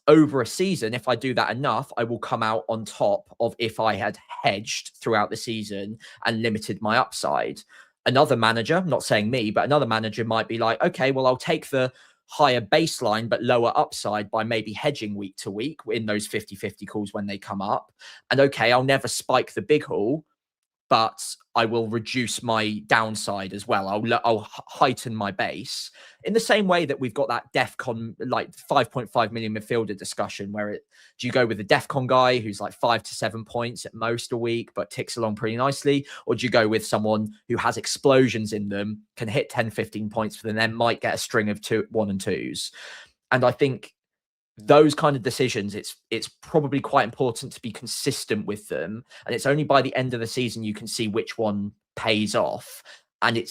over a season, if I do that enough, I will come out on top of if I had hedged throughout the season and limited my upside. Another manager, I'm not saying me, but another manager might be like, okay, well, I'll take the higher baseline but lower upside by maybe hedging week to week in those 50/50 calls when they come up. And okay, I'll never spike the big haul, but I will reduce my downside as well. I'll heighten my base in the same way that we've got that DEFCON, like 5.5 million midfielder discussion, where do you go with the DEFCON guy who's like 5 to 7 points at most a week, but ticks along pretty nicely? Or do you go with someone who has explosions in them, can hit 10, 15 points for them, then might get a string of 1 and 2s? And I think those kind of decisions, it's probably quite important to be consistent with them, and it's only by the end of the season you can see which one pays off. And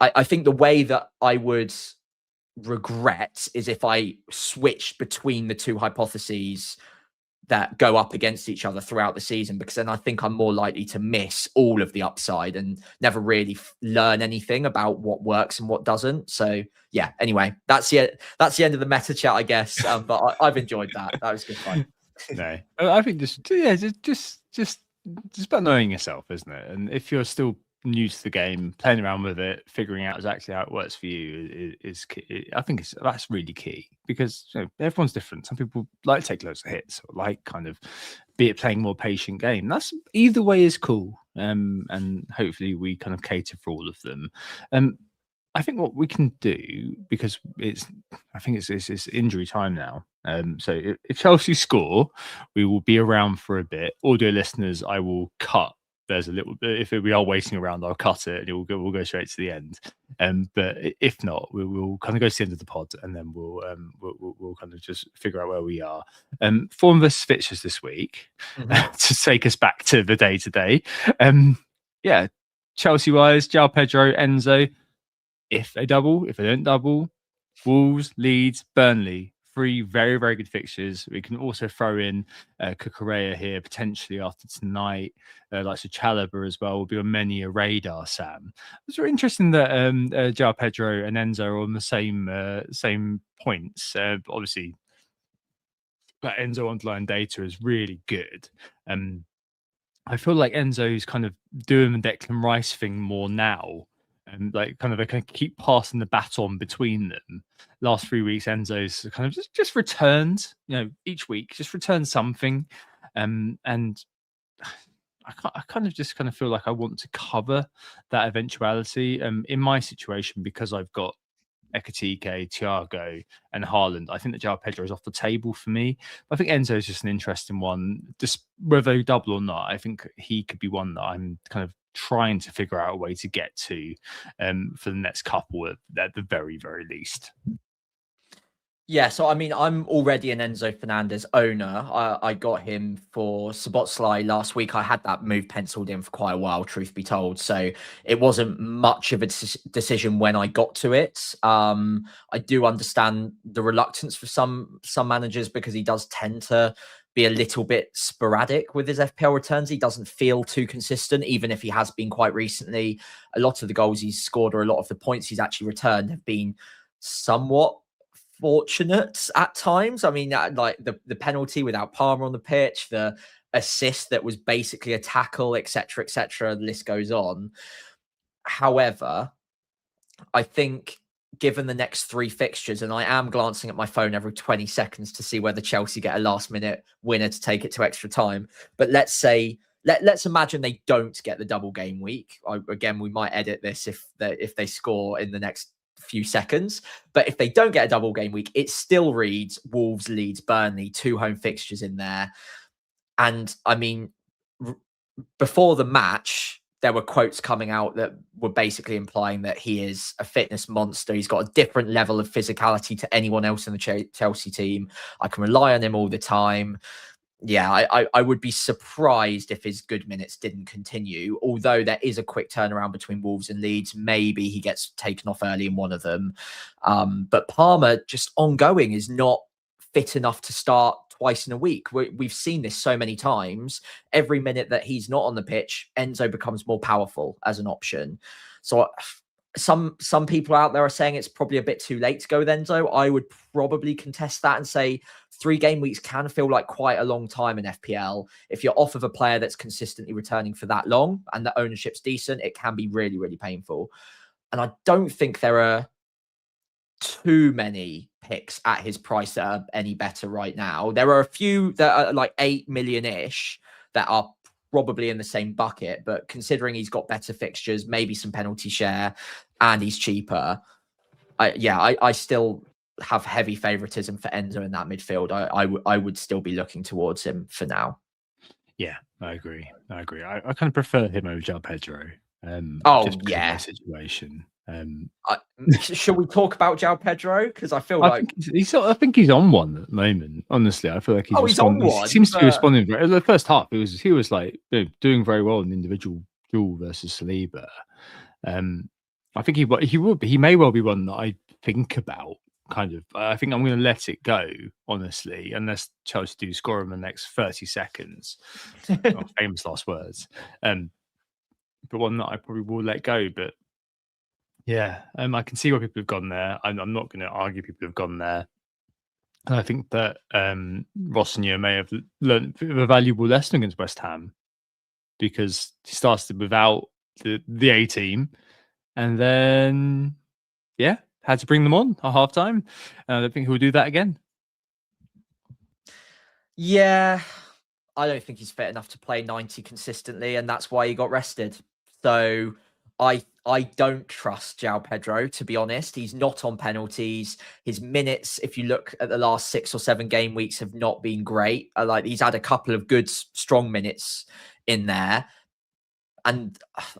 I think the way that I would regret is if I switched between the two hypotheses that go up against each other throughout the season, because then I think I'm more likely to miss all of the upside and never really learn anything about what works and what doesn't. So yeah, anyway, that's the end of the meta chat, I guess. But I've enjoyed that. That was good fun. No, I think just about knowing yourself, isn't it? And if you're still new to the game, playing around with it, figuring out exactly how it works for you is key. I think that's really key, because, you know, everyone's different. Some people like to take loads of hits, or like kind of be it playing more patient game. That's either way is cool. and hopefully we kind of cater for all of them. I think what we can do, because I think it's injury time now. So if Chelsea score, we will be around for a bit. Audio listeners, I will cut. There's a little bit. If we are waiting around, I'll cut it, and we'll go straight to the end. But if not, we'll kind of go to the end of the pod, and then we'll kind of just figure out where we are. Form versus fixtures this week to take us back to the day to day. Yeah, Chelsea wise, João Pedro, Enzo. If they double, if they don't double, Wolves, Leeds, Burnley, 3 very, very good fixtures. We can also throw in Cucurella here potentially after tonight, like Chalobah as well will be on many a radar, Sam. It's very interesting that João Pedro and Enzo are on the same points. Obviously, that Enzo underlying data is really good. I feel like Enzo's kind of doing the Declan Rice thing more now. And like kind of they can keep passing the baton between them. Last 3 weeks, Enzo's kind of just returned, each week, just returned something. And I kind of feel like I want to cover that eventuality. In my situation, because I've got Ekitike, Thiago, and Haaland, I think that João Pedro is off the table for me. But I think Enzo is just an interesting one. Just whether they double or not, I think he could be one that I'm kind of trying to figure out a way to get to for the next couple at the very, very least. Yeah, so I mean, I'm already an Enzo Fernandez owner. I got him for Szoboszlai last week. I had that move penciled in for quite a while, truth be told. So it wasn't much of a decision when I got to it. I do understand the reluctance for some managers because he does tend to be a little bit sporadic with his FPL returns. He doesn't feel too consistent, even if he has been quite recently. A lot of the goals he's scored or a lot of the points he's actually returned have been somewhat fortunate at times. I mean, like the penalty without Palmer on the pitch, the assist that was basically a tackle, etc., etc. The list goes on. However, I think given the next 3 fixtures, and I am glancing at my phone every 20 seconds to see whether Chelsea get a last minute winner to take it to extra time. But let's say, let's imagine they don't get the double game week. Again, we might edit this if they score in the next few seconds. But if they don't get a double game week, it still reads Wolves, Leeds, Burnley, 2 home fixtures in there. And I mean, before the match, there were quotes coming out that were basically implying that he is a fitness monster. He's got a different level of physicality to anyone else in the Chelsea team. I can rely on him all the time. Yeah, I would be surprised if his good minutes didn't continue, although there is a quick turnaround between Wolves and Leeds. Maybe he gets taken off early in one of them. But Palmer, just ongoing, is not fit enough to start twice in a week. We've seen this so many times. Every minute that he's not on the pitch, Enzo becomes more powerful as an option. So some people out there are saying it's probably a bit too late to go with Enzo. I would probably contest that and say 3 game weeks can feel like quite a long time in FPL. If you're off of a player that's consistently returning for that long and the ownership's decent, it can be really, really painful. And I don't think there are too many picks at his price that are any better right now. There are a few that are like 8 million-ish that are probably in the same bucket, but considering he's got better fixtures, maybe some penalty share, and he's cheaper, I still have heavy favoritism for Enzo in that midfield. I would still be looking towards him for now. Yeah, I agree. I kind of prefer him over João Pedro. Just because of my situation. Shall we talk about João Pedro? Because I feel I think he's on one at the moment. Honestly, I feel like he's on one. He seems to be responding. The first half, he was like doing very well in individual duel versus Saliba. I think he may well be one that I think about. Kind of, I think I'm going to let it go, honestly, unless Chelsea do score in the next 30 seconds. Famous last words. But one that I probably will let go. But yeah, I can see why people have gone there. I'm not going to argue people have gone there. And I think that Rossinier may have learned a valuable lesson against West Ham because he started without the A team, and then had to bring them on at half time. I don't think he'll do that again. Yeah, I don't think he's fit enough to play 90 consistently, and that's why he got rested. So I don't trust João Pedro, to be honest. He's not on penalties. His minutes, if you look at the last 6 or 7 game weeks, have not been great. Like, he's had a couple of good, strong minutes in there. And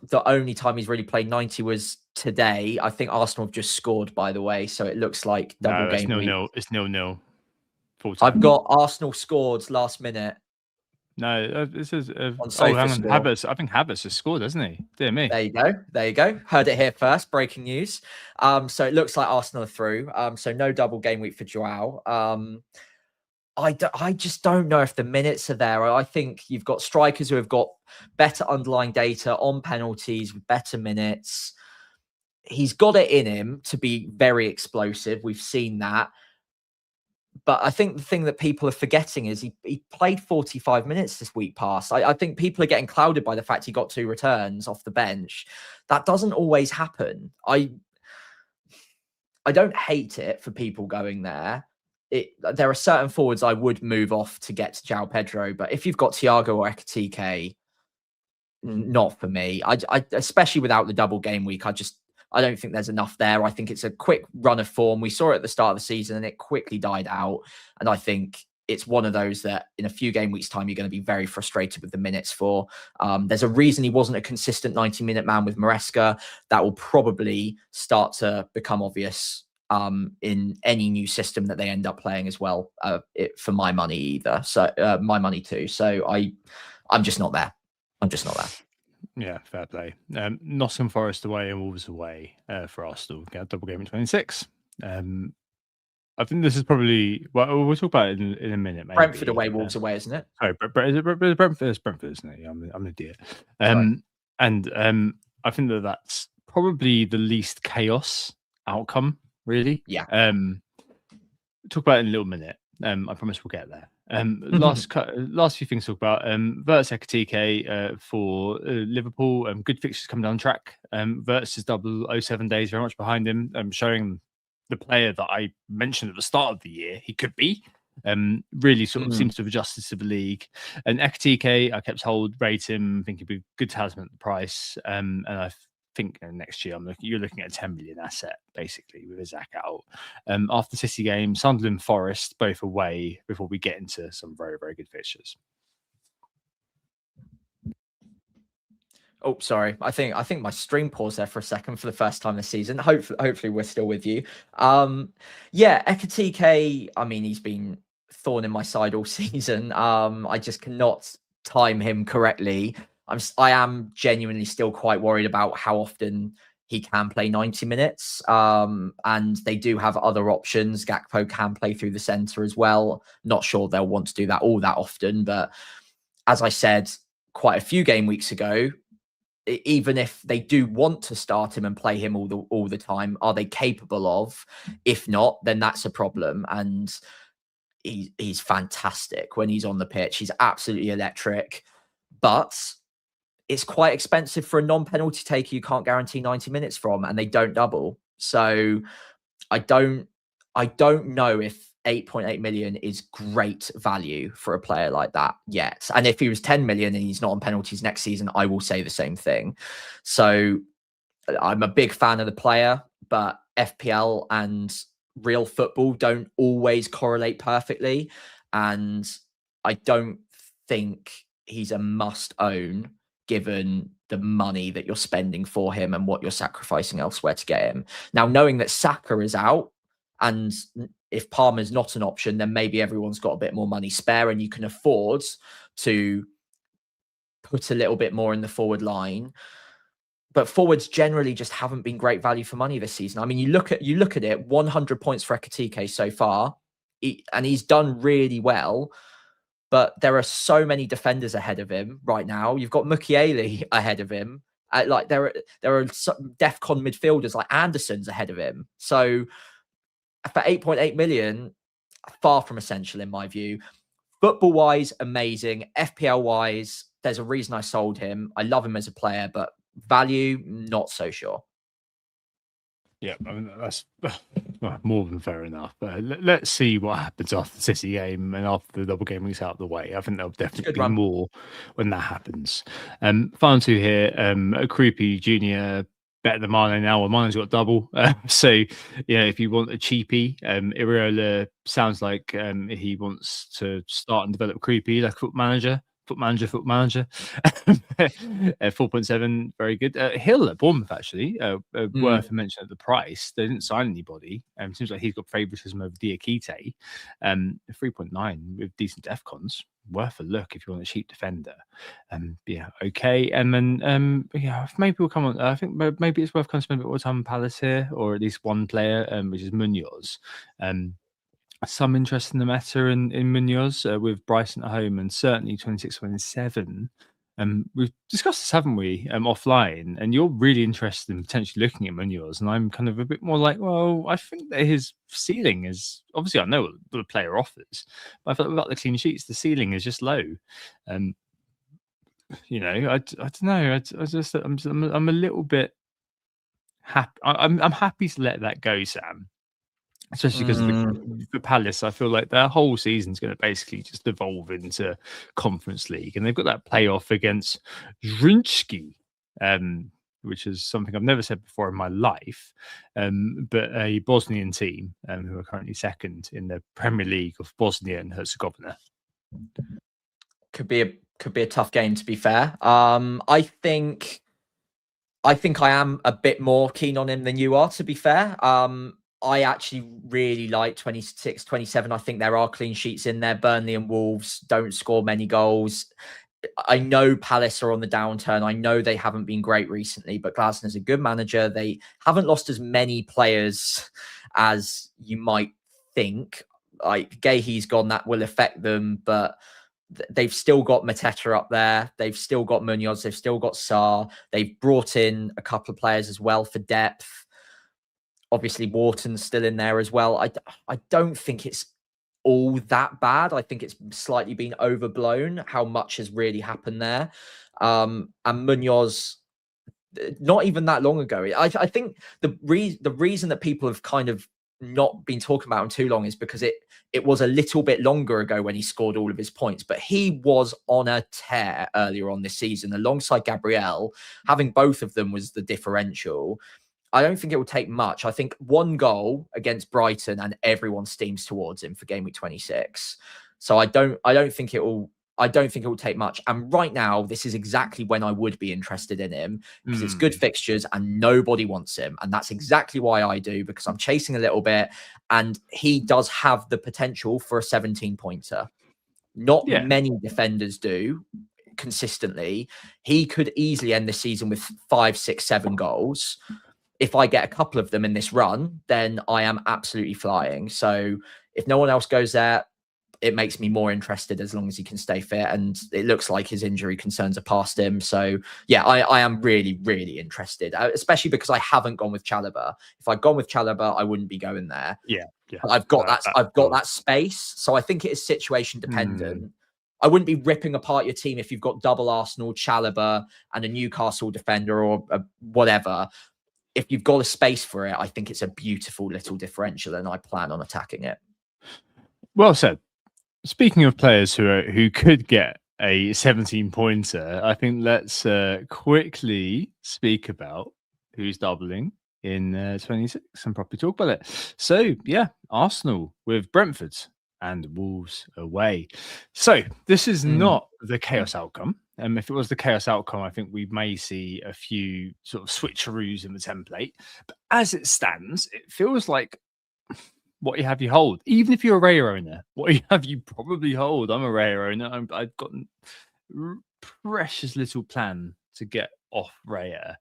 the only time he's really played 90 was today. I think Arsenal have just scored, by the way. So it looks like double game week. It's 0-0. I've got Arsenal scored last minute. No, this is on hang on. SofaScore. Havertz. I think Havertz has scored, hasn't he? Dear me. There you go. There you go. Heard it here first. Breaking news. So it looks like Arsenal are through. So no double game week for João. I just don't know if the minutes are there. I think you've got strikers who have got better underlying data on penalties, with better minutes. He's got it in him to be very explosive. We've seen that. But I think the thing that people are forgetting is he played 45 minutes this week past. I think people are getting clouded by the fact he got 2 returns off the bench. That doesn't always happen. I don't hate it for people going there. There are certain forwards I would move off to get to João Pedro, but if you've got Thiago or Ekitike, not for me. I especially without the double game week, I don't think there's enough there. I think it's a quick run of form. We saw it at the start of the season and it quickly died out. And I think it's one of those that in a few game weeks' time, you're going to be very frustrated with the minutes for. There's a reason he wasn't a consistent 90-minute man with Maresca. That will probably start to become obvious in any new system that they end up playing as well, for my money either. So my money too. So I'm just not there. I'm just not there. Yeah, fair play. Nottingham Forest away and Wolves away for Arsenal. Get a double game in 26. I think this is probably, well, we'll talk about it in a minute. Maybe. Brentford away, Wolves away, isn't it? Sorry, Brentford? It's Brentford, isn't it? I'm an idiot. And I think that's probably the least chaos outcome, really. Yeah. Talk about it in a little minute. I promise we'll get there. Last few things to talk about. Verts Ekitike for Liverpool. Good fixtures coming down track. Verts is 007 days, very much behind him, showing the player that I mentioned at the start of the year he could be. Really sort of seems to have adjusted to the league. And Ekitike, I kept rate him, think he'd be a good talisman at the price. And I think next year you're looking at a 10 million asset basically with Isaac out. After the City game, Sunderland, Forest, both away before we get into some very, very good fixtures. Oh, sorry. I think my stream paused there for a second for the first time this season. Hopefully we're still with you. Yeah, Ekitike, I mean, he's been thorn in my side all season. I just cannot time him correctly. I am genuinely still quite worried about how often he can play 90 minutes. And they do have other options. Gakpo can play through the centre as well. Not sure they'll want to do that all that often. But as I said quite a few game weeks ago, even if they do want to start him and play him all the time, are they capable of? If not, then that's a problem. And he's fantastic when he's on the pitch. He's absolutely electric. But it's quite expensive for a non-penalty taker you can't guarantee 90 minutes from, and they don't double. So I don't know if 8.8 million is great value for a player like that yet. And if he was 10 million and he's not on penalties next season, I will say the same thing. So I'm a big fan of the player, but FPL and real football don't always correlate perfectly. And I don't think he's a must own given the money that you're spending for him and what you're sacrificing elsewhere to get him. Now, knowing that Saka is out, and if Palmer's not an option, then maybe everyone's got a bit more money spare and you can afford to put a little bit more in the forward line. But forwards generally just haven't been great value for money this season. I mean, you look at it, 100 points for Ekitike so far, and he's done really well. But there are so many defenders ahead of him right now. You've got Mukiele ahead of him. Like there are some DEFCON midfielders like Anderson's ahead of him. So for 8.8 million, far from essential in my view. Football wise, amazing. FPL wise, there's a reason I sold him. I love him as a player, but value, not so sure. Yeah, I mean that's well, more than fair enough. But let's see what happens after the City game and after the double game week's out of the way. I think there'll definitely Good be run. more when that happens. Final two here. A Creepy Junior better than Mane now. Well, Mane's got double. So yeah, if you want a cheapie, Iriola sounds like he wants to start and develop Creepy like Foot Manager. Foot manager. 4.7, very good. Hill at Bournemouth, actually, worth a mention at the price. They didn't sign anybody. Seems like he's got favouritism over Diakite. 3.9 with decent defcons. Worth a look if you want a cheap defender. Yeah, okay. And then, yeah, maybe we'll come on. I think maybe it's worth kind of spending a bit more time on Palace here, or at least one player, which is Munoz. Some interest in the meta in Munoz with Bryson at home and certainly 26-27. We've discussed this, haven't we, offline? And you're really interested in potentially looking at Munoz, and I'm kind of a bit more like, well, I think that his ceiling is obviously I know what the player offers, but I feel like without the clean sheets, the ceiling is just low. You know, I don't know. I just I'm a little bit happy. I'm happy to let that go, Sam. Especially because of the Palace, I feel like their whole season's going to basically just evolve into Conference League, and they've got that playoff against Zrinjski, which is something I've never said before in my life. But a Bosnian team who are currently second in the Premier League of Bosnia and Herzegovina. Could be a tough game, to be fair. I think I am a bit more keen on him than you are, to be fair. I actually really like 26-27. I think there are clean sheets in there. Burnley and Wolves don't score many goals. I know Palace are on the downturn. I know they haven't been great recently, but Glasner's a good manager. They haven't lost as many players as you might think. Like Gahey's gone, that will affect them, but they've still got Mateta up there. They've still got Munoz. They've still got Sarr. They've brought in a couple of players as well for depth. Obviously, Wharton's still in there as well. I don't think it's all that bad. I think it's slightly been overblown how much has really happened there. And Munoz, not even that long ago. I think the reason that people have kind of not been talking about him too long is because it was a little bit longer ago when he scored all of his points, but he was on a tear earlier on this season alongside Gabriel. Having both of them was the differential. I don't think it will take much. I think one goal against Brighton and everyone steams towards him for game week 26. So I don't think it will take much. And right now, this is exactly when I would be interested in him because it's good fixtures and nobody wants him. And that's exactly why I do, because I'm chasing a little bit and he does have the potential for a 17-pointer. Not many defenders do consistently. He could easily end the season with 5, 6, 7 goals. If I get a couple of them in this run, then I am absolutely flying. So if no one else goes there, it makes me more interested as long as he can stay fit. And it looks like his injury concerns are past him. So yeah, I am really, really interested, especially because I haven't gone with Chalobah. If I'd gone with Chalobah, I wouldn't be going there. Yeah. But I've got that space. So I think it is situation dependent. I wouldn't be ripping apart your team if you've got double Arsenal, Chalobah, and a Newcastle defender or whatever. If you've got a space for it, I think it's a beautiful little differential, and I plan on attacking it. Well said. Speaking of players who could get a 17-pointer, I think let's quickly speak about who's doubling in 26 and properly talk about it. So yeah, Arsenal with Brentford and Wolves away. So this is not the chaos outcome. If it was the chaos outcome, I think we may see a few sort of switcheroos in the template. But as it stands, it feels like what you have, you hold. Even if you're a Raya owner, what you have, you probably hold. I'm a Raya owner. I've got a precious little plan to get off Raya.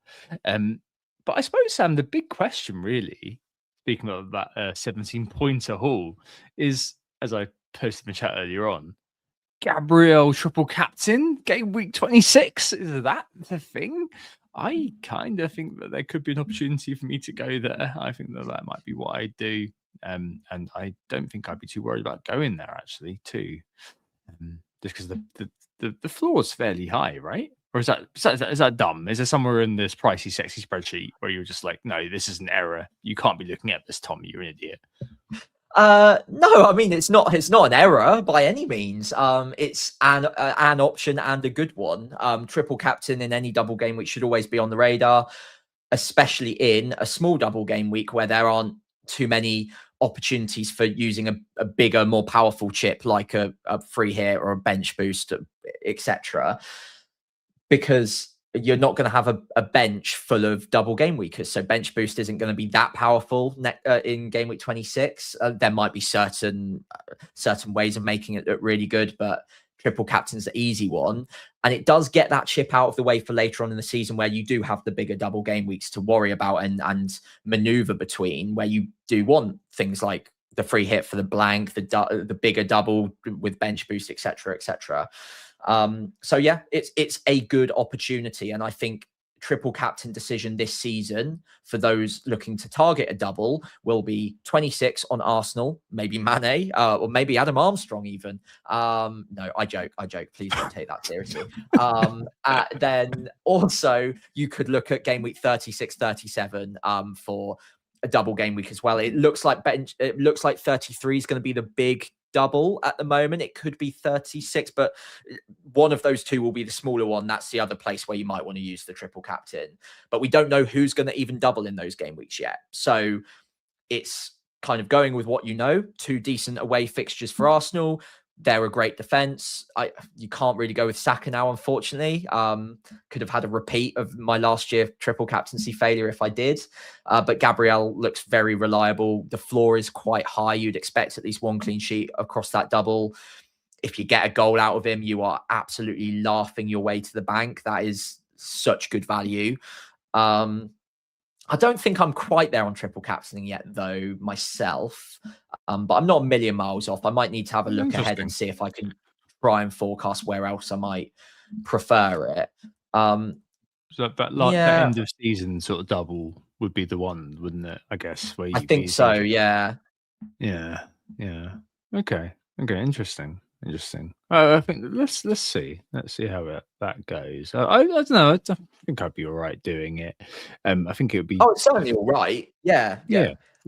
But I suppose, Sam, the big question really, speaking of that 17-pointer haul, is, as I posted in the chat earlier on, Gabriel triple captain, game week 26. Is that the thing? I kind of think that there could be an opportunity for me to go there. I think that might be what I do. And I don't think I'd be too worried about going there, actually, too. Just because the floor is fairly high, right? Or is that dumb? Is there somewhere in this pricey, sexy spreadsheet where you're just like, no, this is an error. You can't be looking at this, Tom. You're an idiot. No, I mean it's not an error by any means. It's an option and a good one. Triple captain in any double game week should always be on the radar, especially in a small double game week where there aren't too many opportunities for using a bigger, more powerful chip like a free hit or a bench boost, etc. Because you're not going to have a bench full of double game weekers. So bench boost isn't going to be that powerful in game week 26. There might be certain ways of making it look really good, but triple captain's the easy one. And it does get that chip out of the way for later on in the season where you do have the bigger double game weeks to worry about and maneuver between, where you do want things like the free hit for the blank, the bigger double with bench boost, etc., etc. So yeah, it's a good opportunity, and I think triple captain decision this season for those looking to target a double will be 26 on Arsenal, maybe Mane, or maybe Adam Armstrong even. No, I joke. Please don't take that seriously. Then also you could look at game week 36, 37 for a double game week as well. It looks like 33 is going to be the big double at the moment. It could be 36, but one of those two will be the smaller one. That's the other place where you might want to use the triple captain, but we don't know who's going to even double in those game weeks yet. So it's kind of going with what you know. Two decent away fixtures for Arsenal. They're a great defense. You can't really go with Saka now, unfortunately. Could have had a repeat of my last year triple captaincy failure if I did. But Gabriel looks very reliable. The floor is quite high. You'd expect at least one clean sheet across that double. If you get a goal out of him, you are absolutely laughing your way to the bank. That is such good value. I don't think I'm quite there on triple captaining yet, though, myself. But I'm not a million miles off. I might need to have a look ahead and see if I can try and forecast where else I might prefer it. So that end of season sort of double would be the one, wouldn't it? I guess. Where I think so. Yeah. Yeah. Okay. Interesting. I think let's see how that goes. I don't know. I think I'd be all right doing it. I think it would be. Oh, it's certainly all right. Yeah.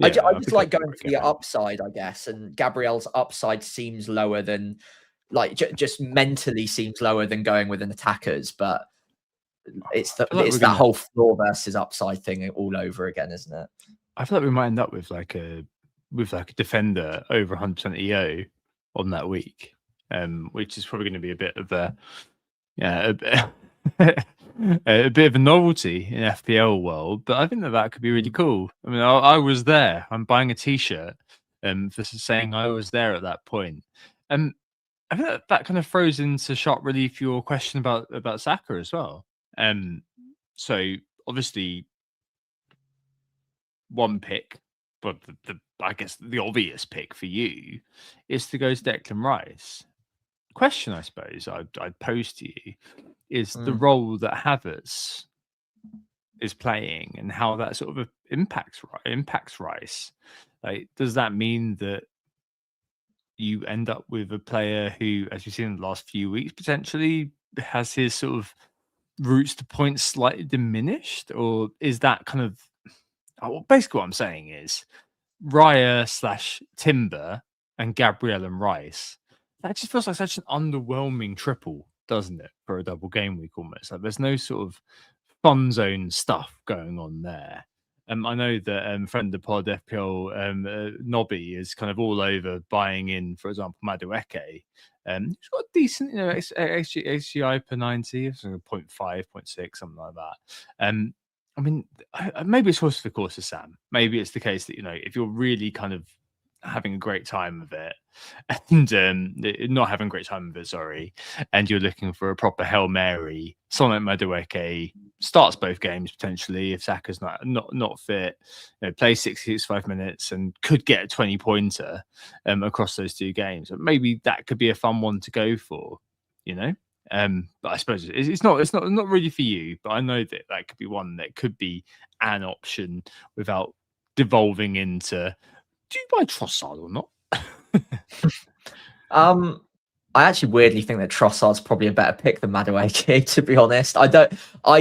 I just like going for the right. upside, I guess. And Gabriel's upside seems lower than, like, just mentally seems lower than going with an attacker's. But it's that whole floor versus upside thing all over again, isn't it? I feel like we might end up with like a defender over 100% EO on that week, which is probably going to be a bit of a bit of a novelty in FPL world. But I think that could be really cool. I mean, I was there. I'm buying a T-shirt for saying I was there at that point. I think that kind of throws into sharp relief your question about Saka as well. So obviously one pick, but I guess the obvious pick for you is to go to Declan Rice. Question, I suppose, I'd pose to you is the role that Havertz is playing and how that sort of impacts Rice. Like, does that mean that you end up with a player who, as we've seen in the last few weeks, potentially has his sort of routes to points slightly diminished? Or is that kind of basically what I'm saying is Raya / Timber and Gabriel and Rice. That just feels like such an underwhelming triple, doesn't it, for a double game week almost? Like there's no sort of fun zone stuff going on there. I know that friend of the pod FPL Nobby is kind of all over buying in, for example, Madueke. He's got a decent, HGI per 90, 0.5, 0.6, something like that. I mean, maybe it's horse for the course of Sam. Maybe it's the case that, if you're really kind of having a great time of it and not having a great time of it, sorry, and you're looking for a proper Hail Mary, someone like Madueke starts both games potentially if Saka's not fit, plays 65 minutes and could get a 20-pointer across those two games. But maybe that could be a fun one to go for, but I suppose it's not really for you. But I know that could be one that could be an option without devolving into, do you buy Trossard or not? I actually weirdly think that Trossard's probably a better pick than Madueke, to be honest. I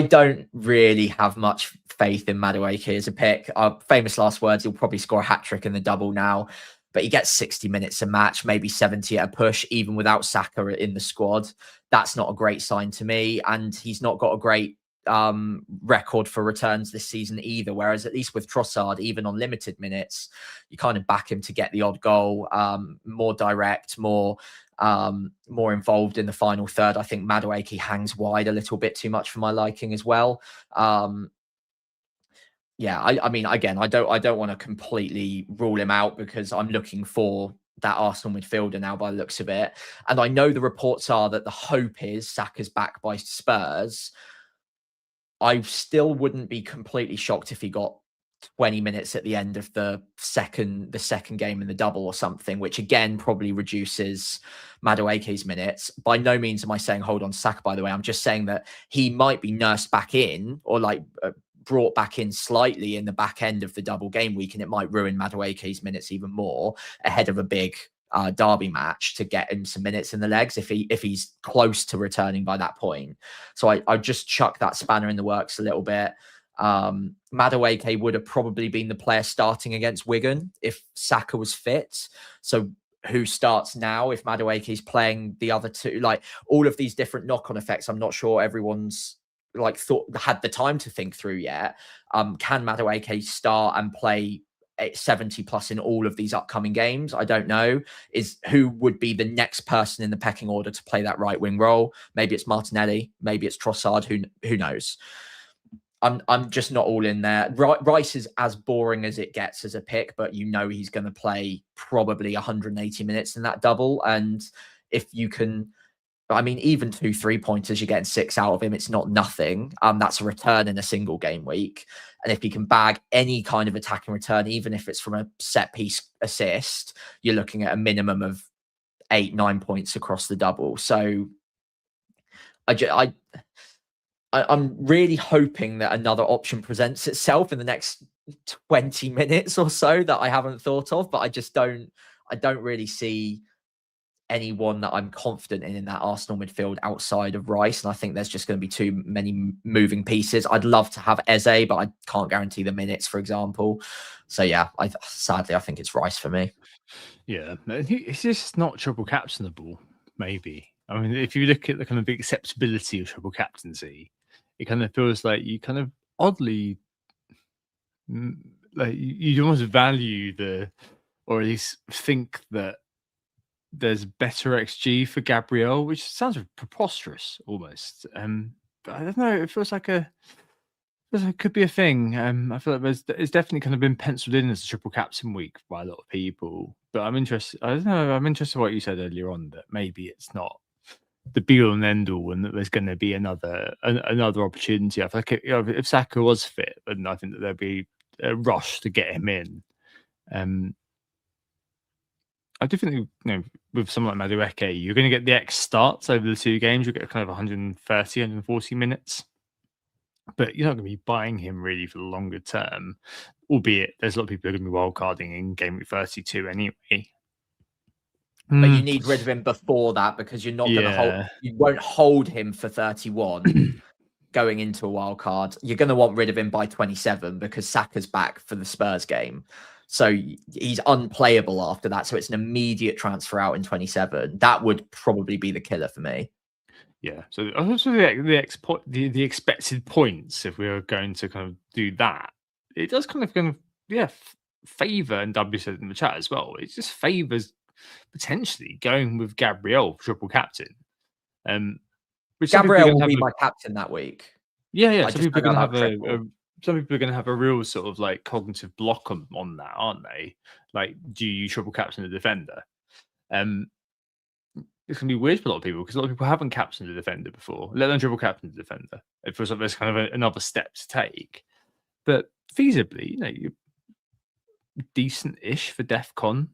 don't really have much faith in Madueke as a pick. Famous last words, he'll probably score a hat-trick in the double now, but he gets 60 minutes a match, maybe 70 at a push, even without Saka in the squad. That's not a great sign to me, and he's not got a great record for returns this season either, whereas at least with Trossard, even on limited minutes, you kind of back him to get the odd goal, more direct, more involved in the final third. I think Madueke hangs wide a little bit too much for my liking as well. Yeah, I mean, again, I don't want to completely rule him out because I'm looking for that Arsenal midfielder now by the looks of it. And I know the reports are that the hope is Saka's back by Spurs. I still wouldn't be completely shocked if he got 20 minutes at the end of the second game in the double or something, which again probably reduces Madueke's minutes. By no means am I saying hold on to Saka, by the way. I'm just saying that he might be nursed back in or like brought back in slightly in the back end of the double game week, and it might ruin Madueke's minutes even more ahead of a big derby match to get him some minutes in the legs if he's close to returning by that point. So I just chuck that spanner in the works a little bit. Madueke would have probably been the player starting against Wigan if Saka was fit. So who starts now if Madueke's playing the other two? Like all of these different knock-on effects, I'm not sure everyone's like had the time to think through yet. Can Madueke start and play 70 plus in all of these upcoming games? I don't know. Is who would be the next person in the pecking order to play that right wing role? Maybe it's Martinelli, maybe it's Trossard, who knows? I'm just not all in there. Rice is as boring as it gets as a pick, but you know he's going to play probably 180 minutes in that double. And if you can, I mean, even 2-3 pointers, you're getting 6 out of him. It's not nothing. That's a return in a single game week. And if he can bag any kind of attacking return, even if it's from a set piece assist, you're looking at a minimum of 8-9 points across the double. So I'm really hoping that another option presents itself in the next 20 minutes or so that I haven't thought of, but I don't really see anyone that I'm confident in that Arsenal midfield outside of Rice. And I think there's just going to be too many moving pieces. I'd love to have Eze, but I can't guarantee the minutes, for example. So yeah, sadly, I think it's Rice for me. Yeah, it's just not triple captainable, maybe. I mean, if you look at the kind of acceptability of triple captaincy, it kind of feels like you kind of oddly, like you almost value or at least think that there's better XG for Gabriel, which sounds preposterous almost. But I don't know. It feels like it could be a thing. I feel like it's definitely kind of been penciled in as a triple captain week by a lot of people. But I'm interested. I don't know. I'm interested in what you said earlier on that maybe it's not the be all and end all, and that there's going to be another opportunity. I feel like if Saka was fit, then I think that there'd be a rush to get him in. I definitely, with someone like Madueke, you're going to get the X starts over the 2 games. You'll get kind of 130, 140 minutes. But you're not going to be buying him really for the longer term, albeit there's a lot of people who are going to be wildcarding in game week 32 anyway. But you need rid of him before that because you're not going to you won't hold him for 31 going into a wild card. You're going to want rid of him by 27 because Saka's back for the Spurs game. So he's unplayable after that. So it's an immediate transfer out in 27. That would probably be the killer for me. Yeah. So also the expected points, if we were going to kind of do that, it does kind of favour, and W said in the chat as well, it just favours potentially going with Gabriel for triple captain. Gabriel will be my captain that week. Yeah. Some people are going to have a real sort of like cognitive block on that, aren't they? Like, do you triple captain a defender? It's going to be weird for a lot of people because a lot of people haven't captained a defender before, let alone triple captain a defender. It feels like there's kind of another step to take. But feasibly, you're decent-ish for DEFCON.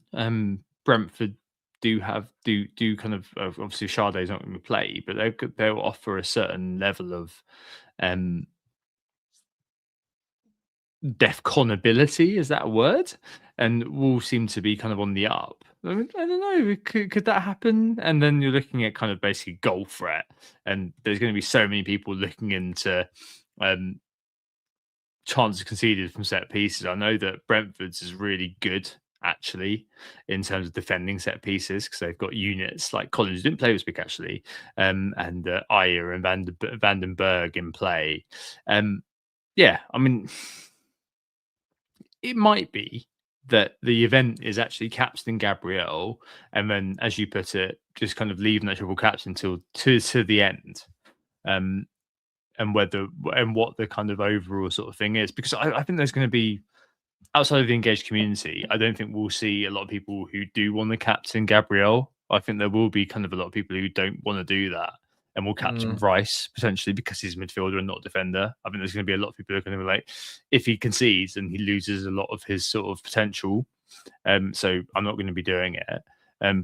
Brentford do kind of obviously Sade's not going to play, but they'll offer a certain level of DEFCON ability. Is that a word? and Wolves seem to be kind of on the up. I don't know, could that happen? And then you're looking at kind of basically goal threat, and there's going to be so many people looking into chances conceded from set pieces. I know that Brentford's is really good actually in terms of defending set pieces because they've got units like Collins didn't play this week actually, and Ayer and Vandenberg in play. Yeah, I mean, it might be that the event is actually captain Gabriel, and then, as you put it, just kind of leaving that triple captain to the end. And what the kind of overall sort of thing is, because I think there's going to be, outside of the engaged community, I don't think we'll see a lot of people who do want to captain Gabriel. I think there will be kind of a lot of people who don't want to do that and will captain Rice potentially because he's a midfielder and not a defender. I think there's going to be a lot of people who are going to be like, if he concedes, then he loses a lot of his sort of potential. So I'm not going to be doing it.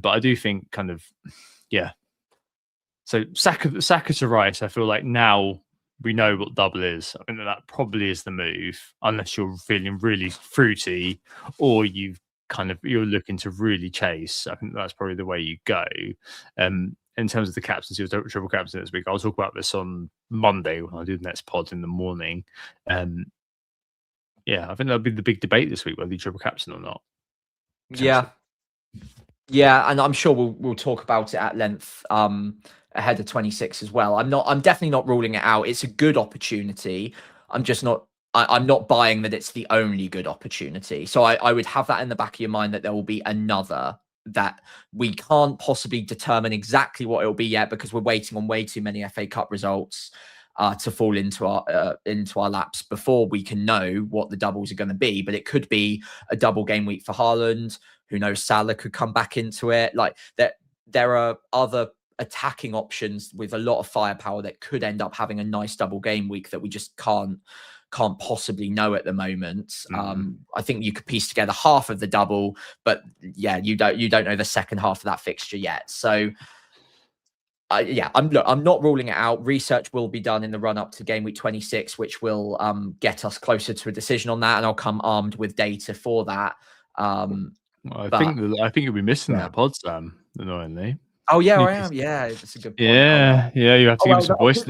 But I do think kind of, yeah. So Saka to Rice, I feel like now we know what double is. I think that probably is the move, unless you're feeling really fruity or you're looking to really chase. I think that's probably the way you go. In terms of the captaincy or triple captain this week, I'll talk about this on Monday when I do the next pod in the morning. Yeah, I think that'll be the big debate this week, whether you triple captain or not. Yeah, and I'm sure we'll talk about it at length ahead of 26 as well. I'm definitely not ruling it out. It's a good opportunity. I'm not buying that it's the only good opportunity. So I would have that in the back of your mind that there will be another that we can't possibly determine exactly what it will be yet because we're waiting on way too many FA Cup results to fall into our laps before we can know what the doubles are going to be. But it could be a double game week for Haaland. Who knows? Salah could come back into it. Like there are other attacking options with a lot of firepower that could end up having a nice double game week that we just can't possibly know at the moment. I think you could piece together half of the double, but yeah, you don't know the second half of that fixture yet. So I'm not ruling it out. Research will be done in the run up to game week 26, which will get us closer to a decision on that, and I'll come armed with data for that. I think you'll be missing that pod, Sam, annoyingly. Oh yeah, I am. Yeah, that's a good point. Yeah, you have to give me some voice.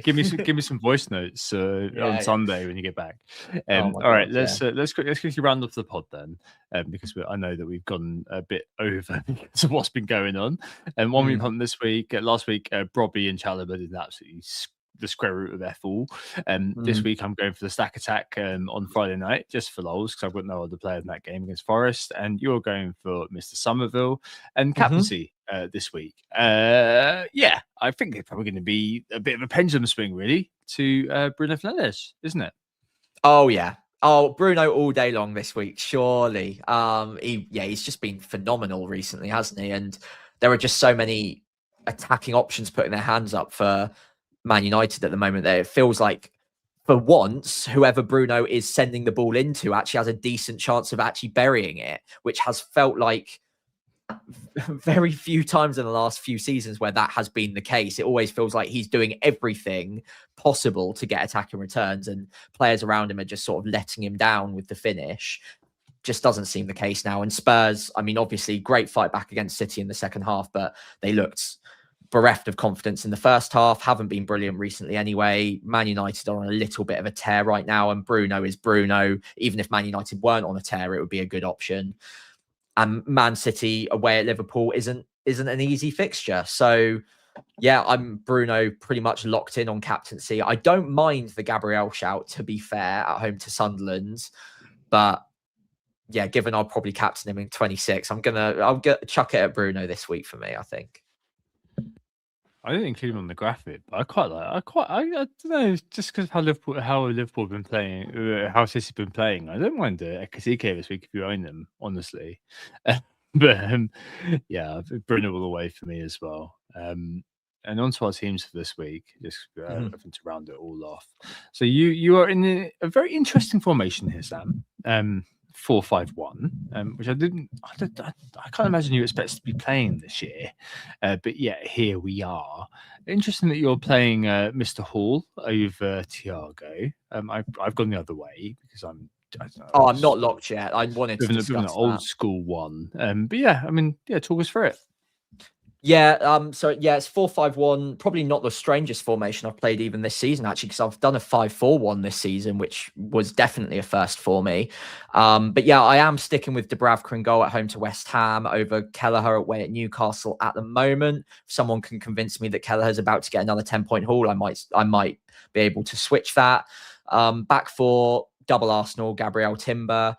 Give me some voice notes on Sunday when you get back. All right, let's quickly round off the pod then, because I know that we've gone a bit over to what's been going on. And one we pumped this week, last week, Brobby and Chalobah did absolutely the square root of F all. This week I'm going for the stack attack on Friday night just for lols because I've got no other player in that game against Forest, and you're going for Mr. Somerville and captaincy this week. I think it's probably going to be a bit of a pendulum swing really to Bruno Fernandes, isn't it? Oh yeah. Oh, Bruno all day long this week, surely. He's just been phenomenal recently, hasn't he? And there are just so many attacking options putting their hands up for Man United at the moment that it feels like for once whoever Bruno is sending the ball into actually has a decent chance of actually burying it, which has felt like very few times in the last few seasons where that has been the case. It always feels like he's doing everything possible to get attacking returns and players around him are just sort of letting him down with the finish. Just doesn't seem the case now. And Spurs, I mean, obviously great fight back against City in the second half, but they looked bereft of confidence in the first half, haven't been brilliant recently anyway. Man United are on a little bit of a tear right now, and Bruno is Bruno. Even if Man United weren't on a tear, it would be a good option. And Man City away at Liverpool isn't an easy fixture. So yeah, I'm Bruno pretty much locked in on captaincy. I don't mind the Gabriel shout, to be fair, at home to Sunderland, but yeah, given I'll probably captain him in 26, I'll chuck it at Bruno this week for me, I think. I didn't include him on the graphic, but I don't know, just because how Liverpool have been playing, how City's been playing. I don't mind Ekasike this week if you own them, honestly. But yeah, Bruno all the way for me as well. And on to our teams for this week, just to round it all off. So you are in a very interesting formation here, Sam. 4-5-1, which I can't imagine you expect to be playing this year, but yeah, here we are. Interesting that you're playing Mr. Hall over Thiago. I've gone the other way because I'm Oh, I'm not locked yet. I wanted to Bit discuss of an old that. school one. But yeah, I mean, yeah, talk us through it. Yeah, so yeah, it's 4-5-1. Probably not the strangest formation I've played even this season, actually, because I've done a 5-4-1 this season, which was definitely a first for me. But yeah, I am sticking with Dubravka and goal at home to West Ham over Kelleher away at Newcastle at the moment. If someone can convince me that Kelleher's about to get another 10-point haul, I might be able to switch that. Back for double Arsenal, Gabriel Timber.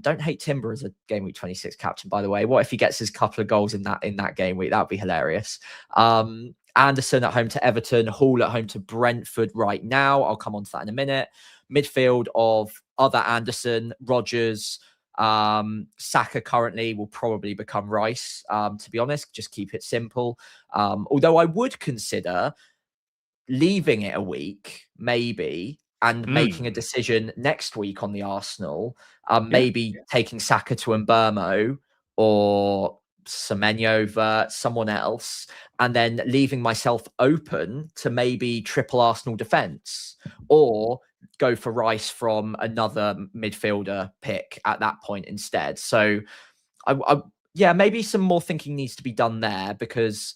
Don't hate Timber as a game week 26 captain, by the way. What if he gets his couple of goals in that game week? That would be hilarious. Anderson at home to Everton, Hall at home to Brentford right now. I'll come on to that in a minute. Midfield of other Anderson, Rodgers, Saka currently will probably become Rice, to be honest. Just keep it simple. Although I would consider leaving it a week, maybe, and making a decision next week on the Arsenal, maybe taking Saka to Mbermo or Semenyo over someone else, and then leaving myself open to maybe triple Arsenal defence or go for Rice from another midfielder pick at that point instead. So, yeah, maybe some more thinking needs to be done there, because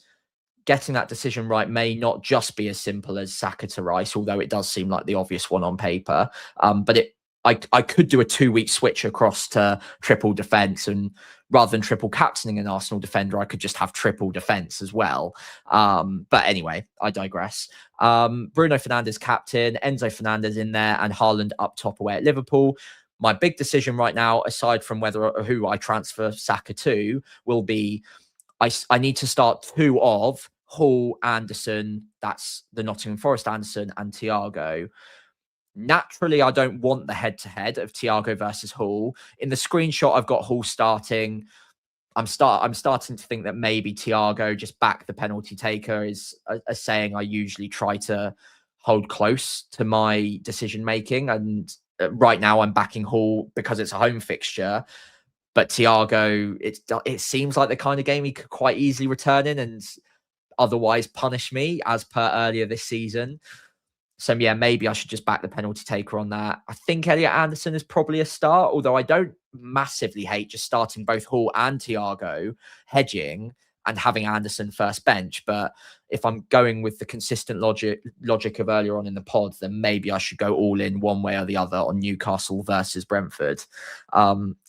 getting that decision right may not just be as simple as Saka to Rice, although it does seem like the obvious one on paper. But I could do a 2-week switch across to triple defence, and rather than triple captaining an Arsenal defender, I could just have triple defence as well. But anyway, I digress. Bruno Fernandes captain, Enzo Fernandez in there, and Haaland up top away at Liverpool. My big decision right now, aside from who I transfer Saka to, will be I need to start 2 of Hall, Anderson, that's the Nottingham Forest Anderson, and Thiago. Naturally, I don't want the head-to-head of Thiago versus Hall. In the screenshot, I've got Hall starting. I'm starting to think that maybe Thiago, just back the penalty taker, is a saying I usually try to hold close to my decision-making. And right now I'm backing Hall because it's a home fixture. But Thiago, it seems like the kind of game he could quite easily return in and otherwise punish me, as per earlier this season. So yeah, maybe I should just back the penalty taker on that. I think Elliot Anderson is probably a start, although I don't massively hate just starting both Hall and Thiago, hedging and having Anderson first bench. But if I'm going with the consistent logic of earlier on in the pod, then maybe I should go all in one way or the other on Newcastle versus Brentford.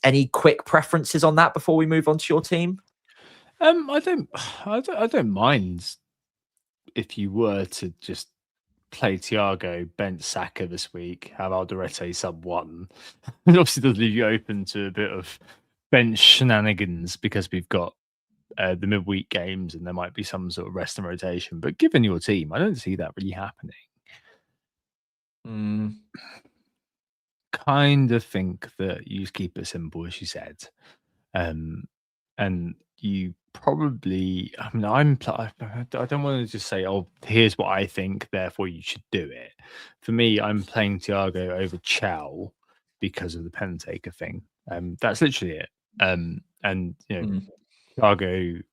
Any quick preferences on that before we move on to your team? I don't mind if you were to just play Thiago, bench Saka this week, have Alderete sub 1. It obviously does leave you open to a bit of bench shenanigans because we've got the midweek games and there might be some sort of rest and rotation. But given your team, I don't see that really happening. Kind of think that you just keep it simple, as you said. And you probably, I mean, I don't want to just say, oh, here's what I think, therefore you should do it. For me, I'm playing Thiago over Chow because of the pen taker thing. That's literally it. And you know, Thiago,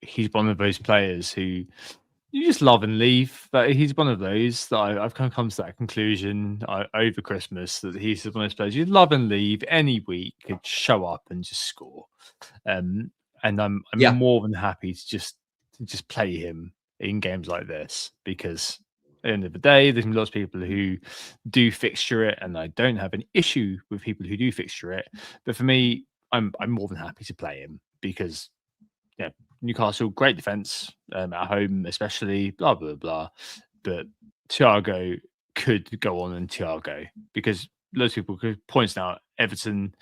he's one of those players who you just love and leave. But he's one of those that I've kind of come to that conclusion over Christmas, that he's one of those players you love and leave any week, could show up and just score. And I'm more than happy to just play him in games like this, because at the end of the day, there's lots of people who do fixture it, and I don't have an issue with people who do fixture it. But for me, I'm more than happy to play him because Newcastle, great defense at home, especially, blah, blah, blah. But Thiago could go on and Thiago, because loads of people could point out Everton,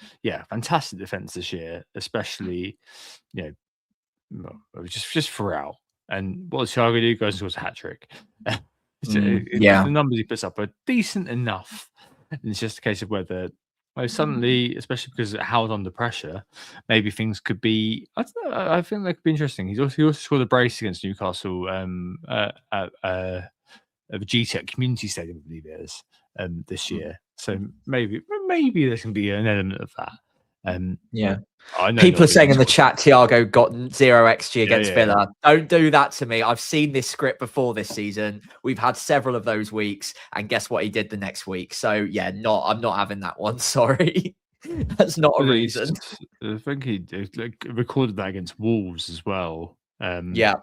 fantastic defense this year, especially, just throughout. And what does Thiago do? Goes towards a hat trick. The numbers he puts up are decent enough. And it's just a case of whether suddenly, especially because it held under pressure, maybe things could be. I don't know, I think that could be interesting. He also scored a brace against Newcastle at the GTEC Community Stadium, I believe it is, this year. So maybe there can be an element of that. Yeah. I know People are not saying in the everyone's chat, Thiago got 0 XG against yeah. Villa. Don't do that to me. I've seen this script before this season. We've had several of those weeks, and guess what he did the next week? So yeah, I'm not having that one. Sorry. That's not a reason. I think he recorded that against Wolves as well. Yeah.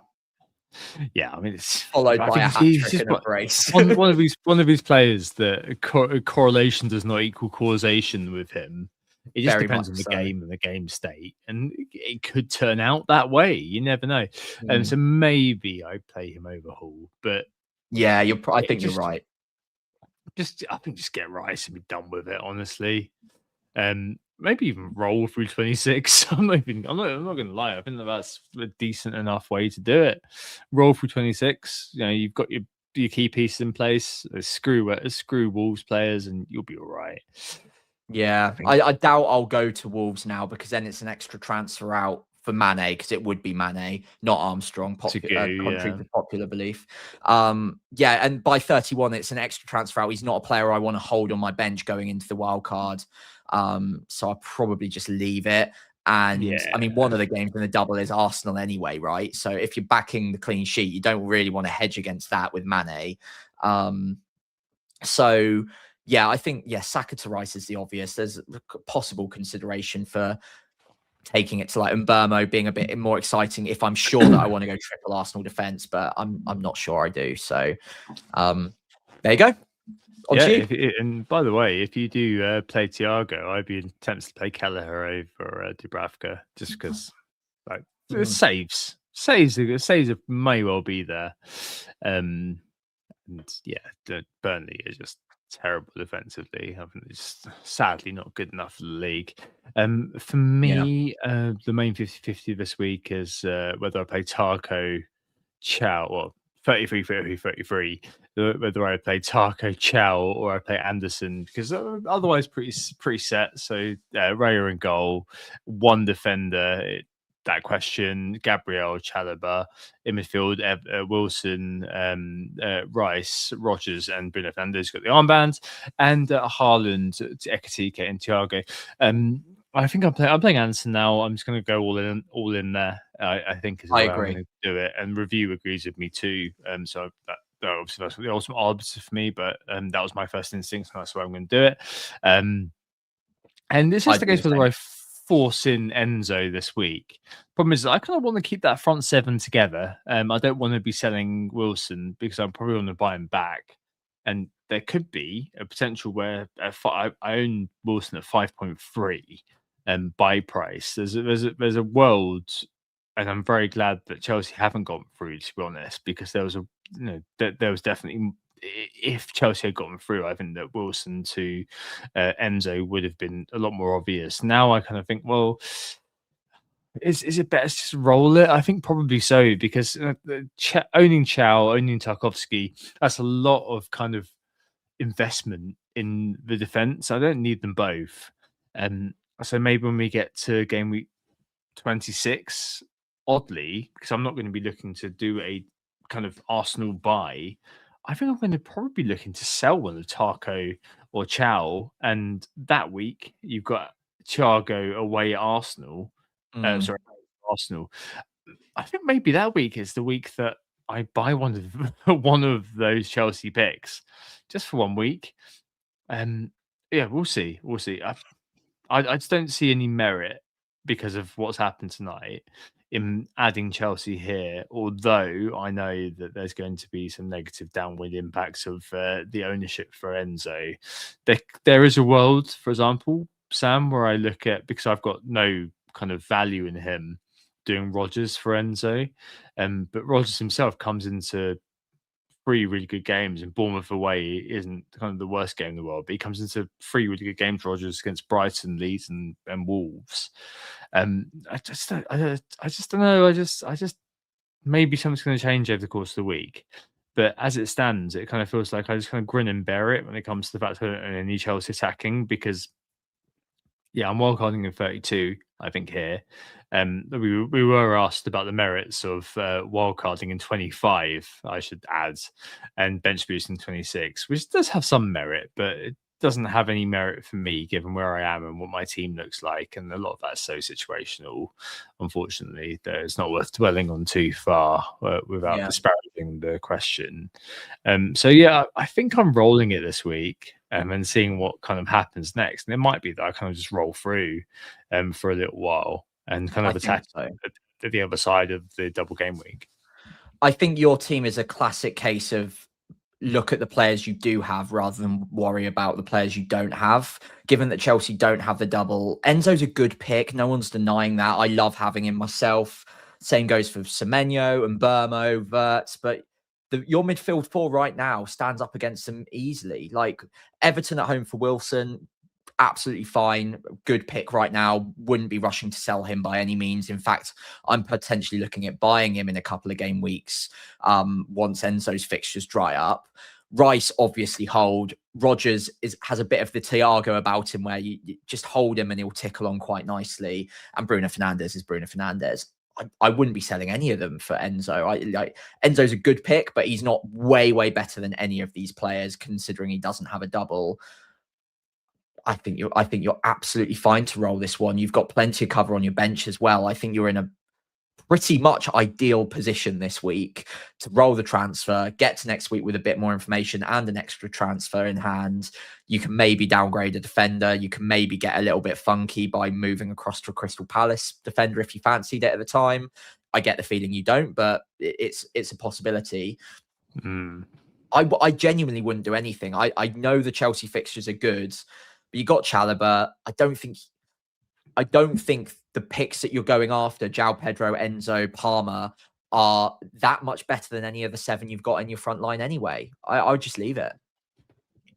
Yeah, I mean, it's Followed I by a think hat he's trick just and a brace. one of these players that correlation does not equal causation with him. It just Very depends much on the so. game and the game state, and it could turn out that way. You never know. Mm. So maybe I play him over Hall, but Yeah, I think you're right. I think just get Rice and be done with it. Honestly, maybe even roll through 26. I'm not going to lie. I think that's a decent enough way to do it. Roll through 26. You know, you've got your key pieces in place. Screw Wolves players, and you'll be all right. Yeah, I doubt I'll go to Wolves now because then it's an extra transfer out for Mane because it would be Mane, not Armstrong, contrary to popular belief. Yeah, and by 31, it's an extra transfer out. He's not a player I want to hold on my bench going into the wild card. So I'll probably just leave it. And I mean, one of the games in the double is Arsenal anyway, right? So if you're backing the clean sheet, you don't really want to hedge against that with Mane. So yeah, I think Saka to Rice is the obvious. There's a possible consideration for taking it to like Mbermo being a bit more exciting if I'm sure that I want to go triple Arsenal defense, but I'm not sure I do. So there you go. And by the way, if you do play Thiago, I'd be tempted to play Kelleher over Dubravka just because like saves may well be there. And yeah, Burnley is just terrible defensively. I think it's sadly not good enough for the league. For me, the main 50-50 this week is whether I play Tarko, Chow, or 33, whether I play Tarko, Chow, or I play Anderson, because otherwise pretty set. So Raya in goal, one defender. That question, Gabriel, Chalobah in midfield, Wilson, Rice, Rogers, and Bruno Fernandes got the armbands, and Haaland, Ekatike, and Thiago. I think I'm playing Anderson now. I'm just going to go all in there. I think is the way I'm going to do it, and Review agrees with me too. So that obviously that's the ultimate arbiter for me, but that was my first instinct, and that's why I'm going to do it. And it's just the case whether I force in Enzo this week. Problem is, I kind of want to keep that front seven together. I don't want to be selling Wilson because I'm probably going to buy him back, and there could be a potential where I own Wilson at 5.3 buy price. There's a world, and I'm very glad that Chelsea haven't gone through, to be honest, because there was there was definitely, if Chelsea had gotten through, I think that Wilson to Enzo would have been a lot more obvious. Now I kind of think, well, is it better to just roll it? I think probably so, because owning Chow, owning Tarkovsky, that's a lot of kind of investment in the defense. I don't need them both. So maybe when we get to game week 26, oddly, because I'm not going to be looking to do a kind of Arsenal buy, I think I'm going to probably be looking to sell one of Tarko or Chow. And that week, you've got Thiago away at Arsenal. Sorry, Arsenal. I think maybe that week is the week that I buy one of those Chelsea picks just for 1 week. Yeah, we'll see. I just don't see any merit because of what's happened tonight in adding Chelsea here, although I know that there's going to be some negative downwind impacts of the ownership for Enzo. There is a world, for example, Sam, where I look at, because I've got no kind of value in him, doing Rodgers for Enzo. But Rodgers himself comes into 3 really good games, and Bournemouth away isn't kind of the worst game in the world, but he comes into 3 really good games, Rodgers, against Brighton, Leeds, and Wolves. I just don't know. I just maybe something's going to change over the course of the week. But as it stands, it kind of feels like I just kind of grin and bear it when it comes to the fact that I need Chelsea attacking, because I'm wildcarding in 32, I think, here. We were asked about the merits of wildcarding in 25, I should add, and bench boosting 26, which does have some merit, but doesn't have any merit for me given where I am and what my team looks like, and a lot of that's so situational, unfortunately, that it's not worth dwelling on too far without Yeah. disparaging the question. So yeah, I think I'm rolling it this week and seeing what kind of happens next, and it might be that I kind of just roll through for a little while and kind I of think attack so. at the other side of the double game week. I think your team is a classic case of look at the players you do have rather than worry about the players you don't have. Given that Chelsea don't have the double, Enzo's a good pick. No one's denying that. I love having him myself. Same goes for Semenyo and Burmo, Verts. But your midfield four right now stands up against them easily. Like Everton at home for Wilson, absolutely fine. Good pick right now. Wouldn't be rushing to sell him by any means. In fact, I'm potentially looking at buying him in a couple of game weeks once Enzo's fixtures dry up. Rice obviously hold. Rodgers has a bit of the Thiago about him where you just hold him and he'll tick along quite nicely. And Bruno Fernandes is Bruno Fernandes. I wouldn't be selling any of them for Enzo. Enzo's a good pick, but he's not way better than any of these players, considering he doesn't have a double. I think you're absolutely fine to roll this one. You've got plenty of cover on your bench as well. I think you're in a pretty much ideal position this week to roll the transfer, get to next week with a bit more information and an extra transfer in hand. You can maybe downgrade a defender. You can maybe get a little bit funky by moving across to a Crystal Palace defender if you fancied it at the time. I get the feeling you don't, but it's a possibility. I genuinely wouldn't do anything. I know the Chelsea fixtures are good, but you got Chalobah. I don't think the picks that you're going after, João Pedro, Enzo, Palmer, are that much better than any of the 7 you've got in your front line anyway. I would just leave it.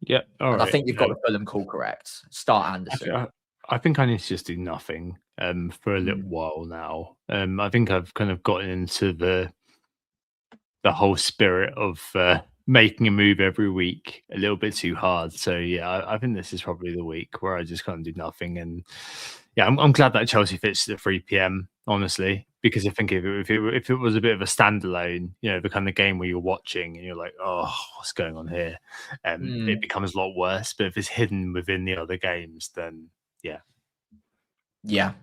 Yeah, all and right. I think you've got the Fulham call correct. Start Anderson. I think I need to just do nothing for a little while now. I think I've kind of gotten into the whole spirit of making a move every week a little bit too hard. So yeah, I think this is probably the week where I just kind of do nothing. And yeah, I'm glad that Chelsea fits at 3 p.m. honestly, because I think if it was a bit of a standalone, the kind of game where you're watching and you're like, oh, what's going on here? It becomes a lot worse. But if it's hidden within the other games, then yeah,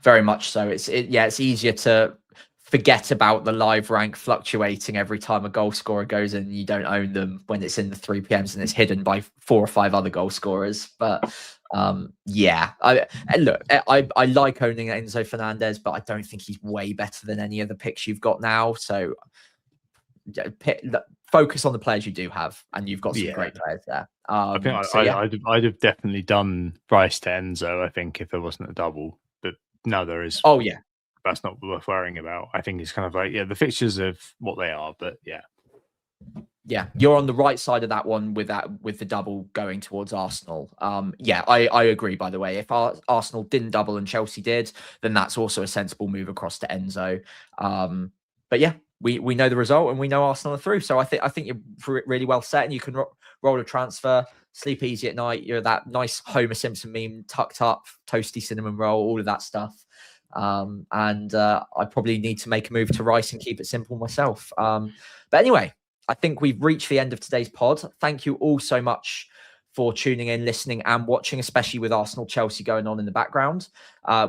very much so. It's easier to forget about the live rank fluctuating every time a goal scorer goes in and you don't own them when it's in the 3 p.m.s and it's hidden by 4 or 5 other goal scorers. But I like owning Enzo Fernandez, but I don't think he's way better than any of the picks you've got now. So focus on the players you do have, and you've got some great players there. I think I'd have definitely done Rice to Enzo, I think, if there wasn't a double. But now there is. Oh yeah. That's not worth worrying about. I think it's kind of like, the fixtures of what they are, but yeah, you're on the right side of that one with the double going towards Arsenal. I agree, by the way. If Arsenal didn't double and Chelsea did, then that's also a sensible move across to Enzo. But yeah, we know the result and we know Arsenal are through. So I think you're really well set, and you can roll a transfer, sleep easy at night. You're that nice Homer Simpson meme, tucked up, toasty cinnamon roll, all of that stuff. I probably need to make a move to Rice and keep it simple myself. But anyway, I think we've reached the end of today's pod. Thank you all so much for tuning in, listening and watching, especially with Arsenal Chelsea going on in the background.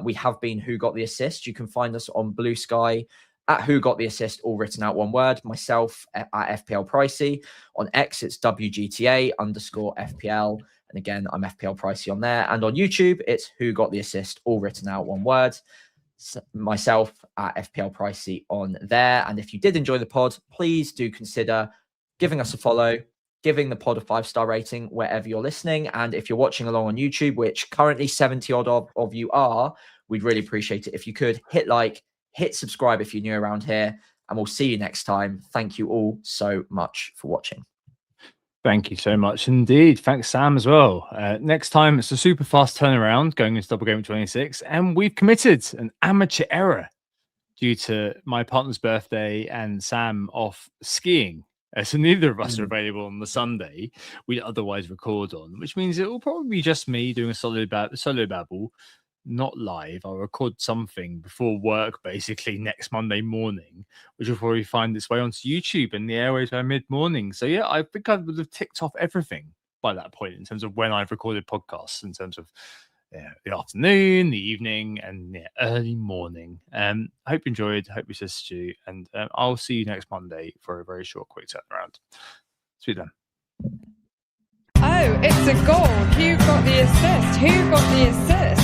We have been Who Got the Assist. You can find us on Blue Sky at Who Got the Assist, all written out one word. Myself at FPL Pricey. On X, it's WGTA_FPL. And again, I'm FPL Pricey on there. And on YouTube, it's Who Got the Assist, all written out one word. Myself at FPL Pricey on there. And if you did enjoy the pod, please do consider giving us a follow, giving the pod a 5-star rating wherever you're listening. And if you're watching along on YouTube, which currently 70 odd of you are, we'd really appreciate it if you could hit like, hit subscribe if you're new around here, and we'll see you next time. Thank you all so much for watching. Thank you so much indeed. Thanks, Sam, as well. Next time, it's a super fast turnaround going into Double Game 26, and we've committed an amateur error due to my partner's birthday and Sam off skiing. So neither of us are available on the Sunday we'd otherwise record on, which means it will probably be just me doing a solo babble, not live. I'll record something before work, basically next Monday morning, which will probably find its way onto YouTube and the airways by mid-morning. So yeah, I think I would have ticked off everything by that point in terms of when I've recorded podcasts, in terms of the afternoon, the evening, and early morning. I hope you enjoyed. Hope you said Stu, and I'll see you next Monday for a very short, quick turnaround. See you then. Oh, it's a goal. Who got the assist?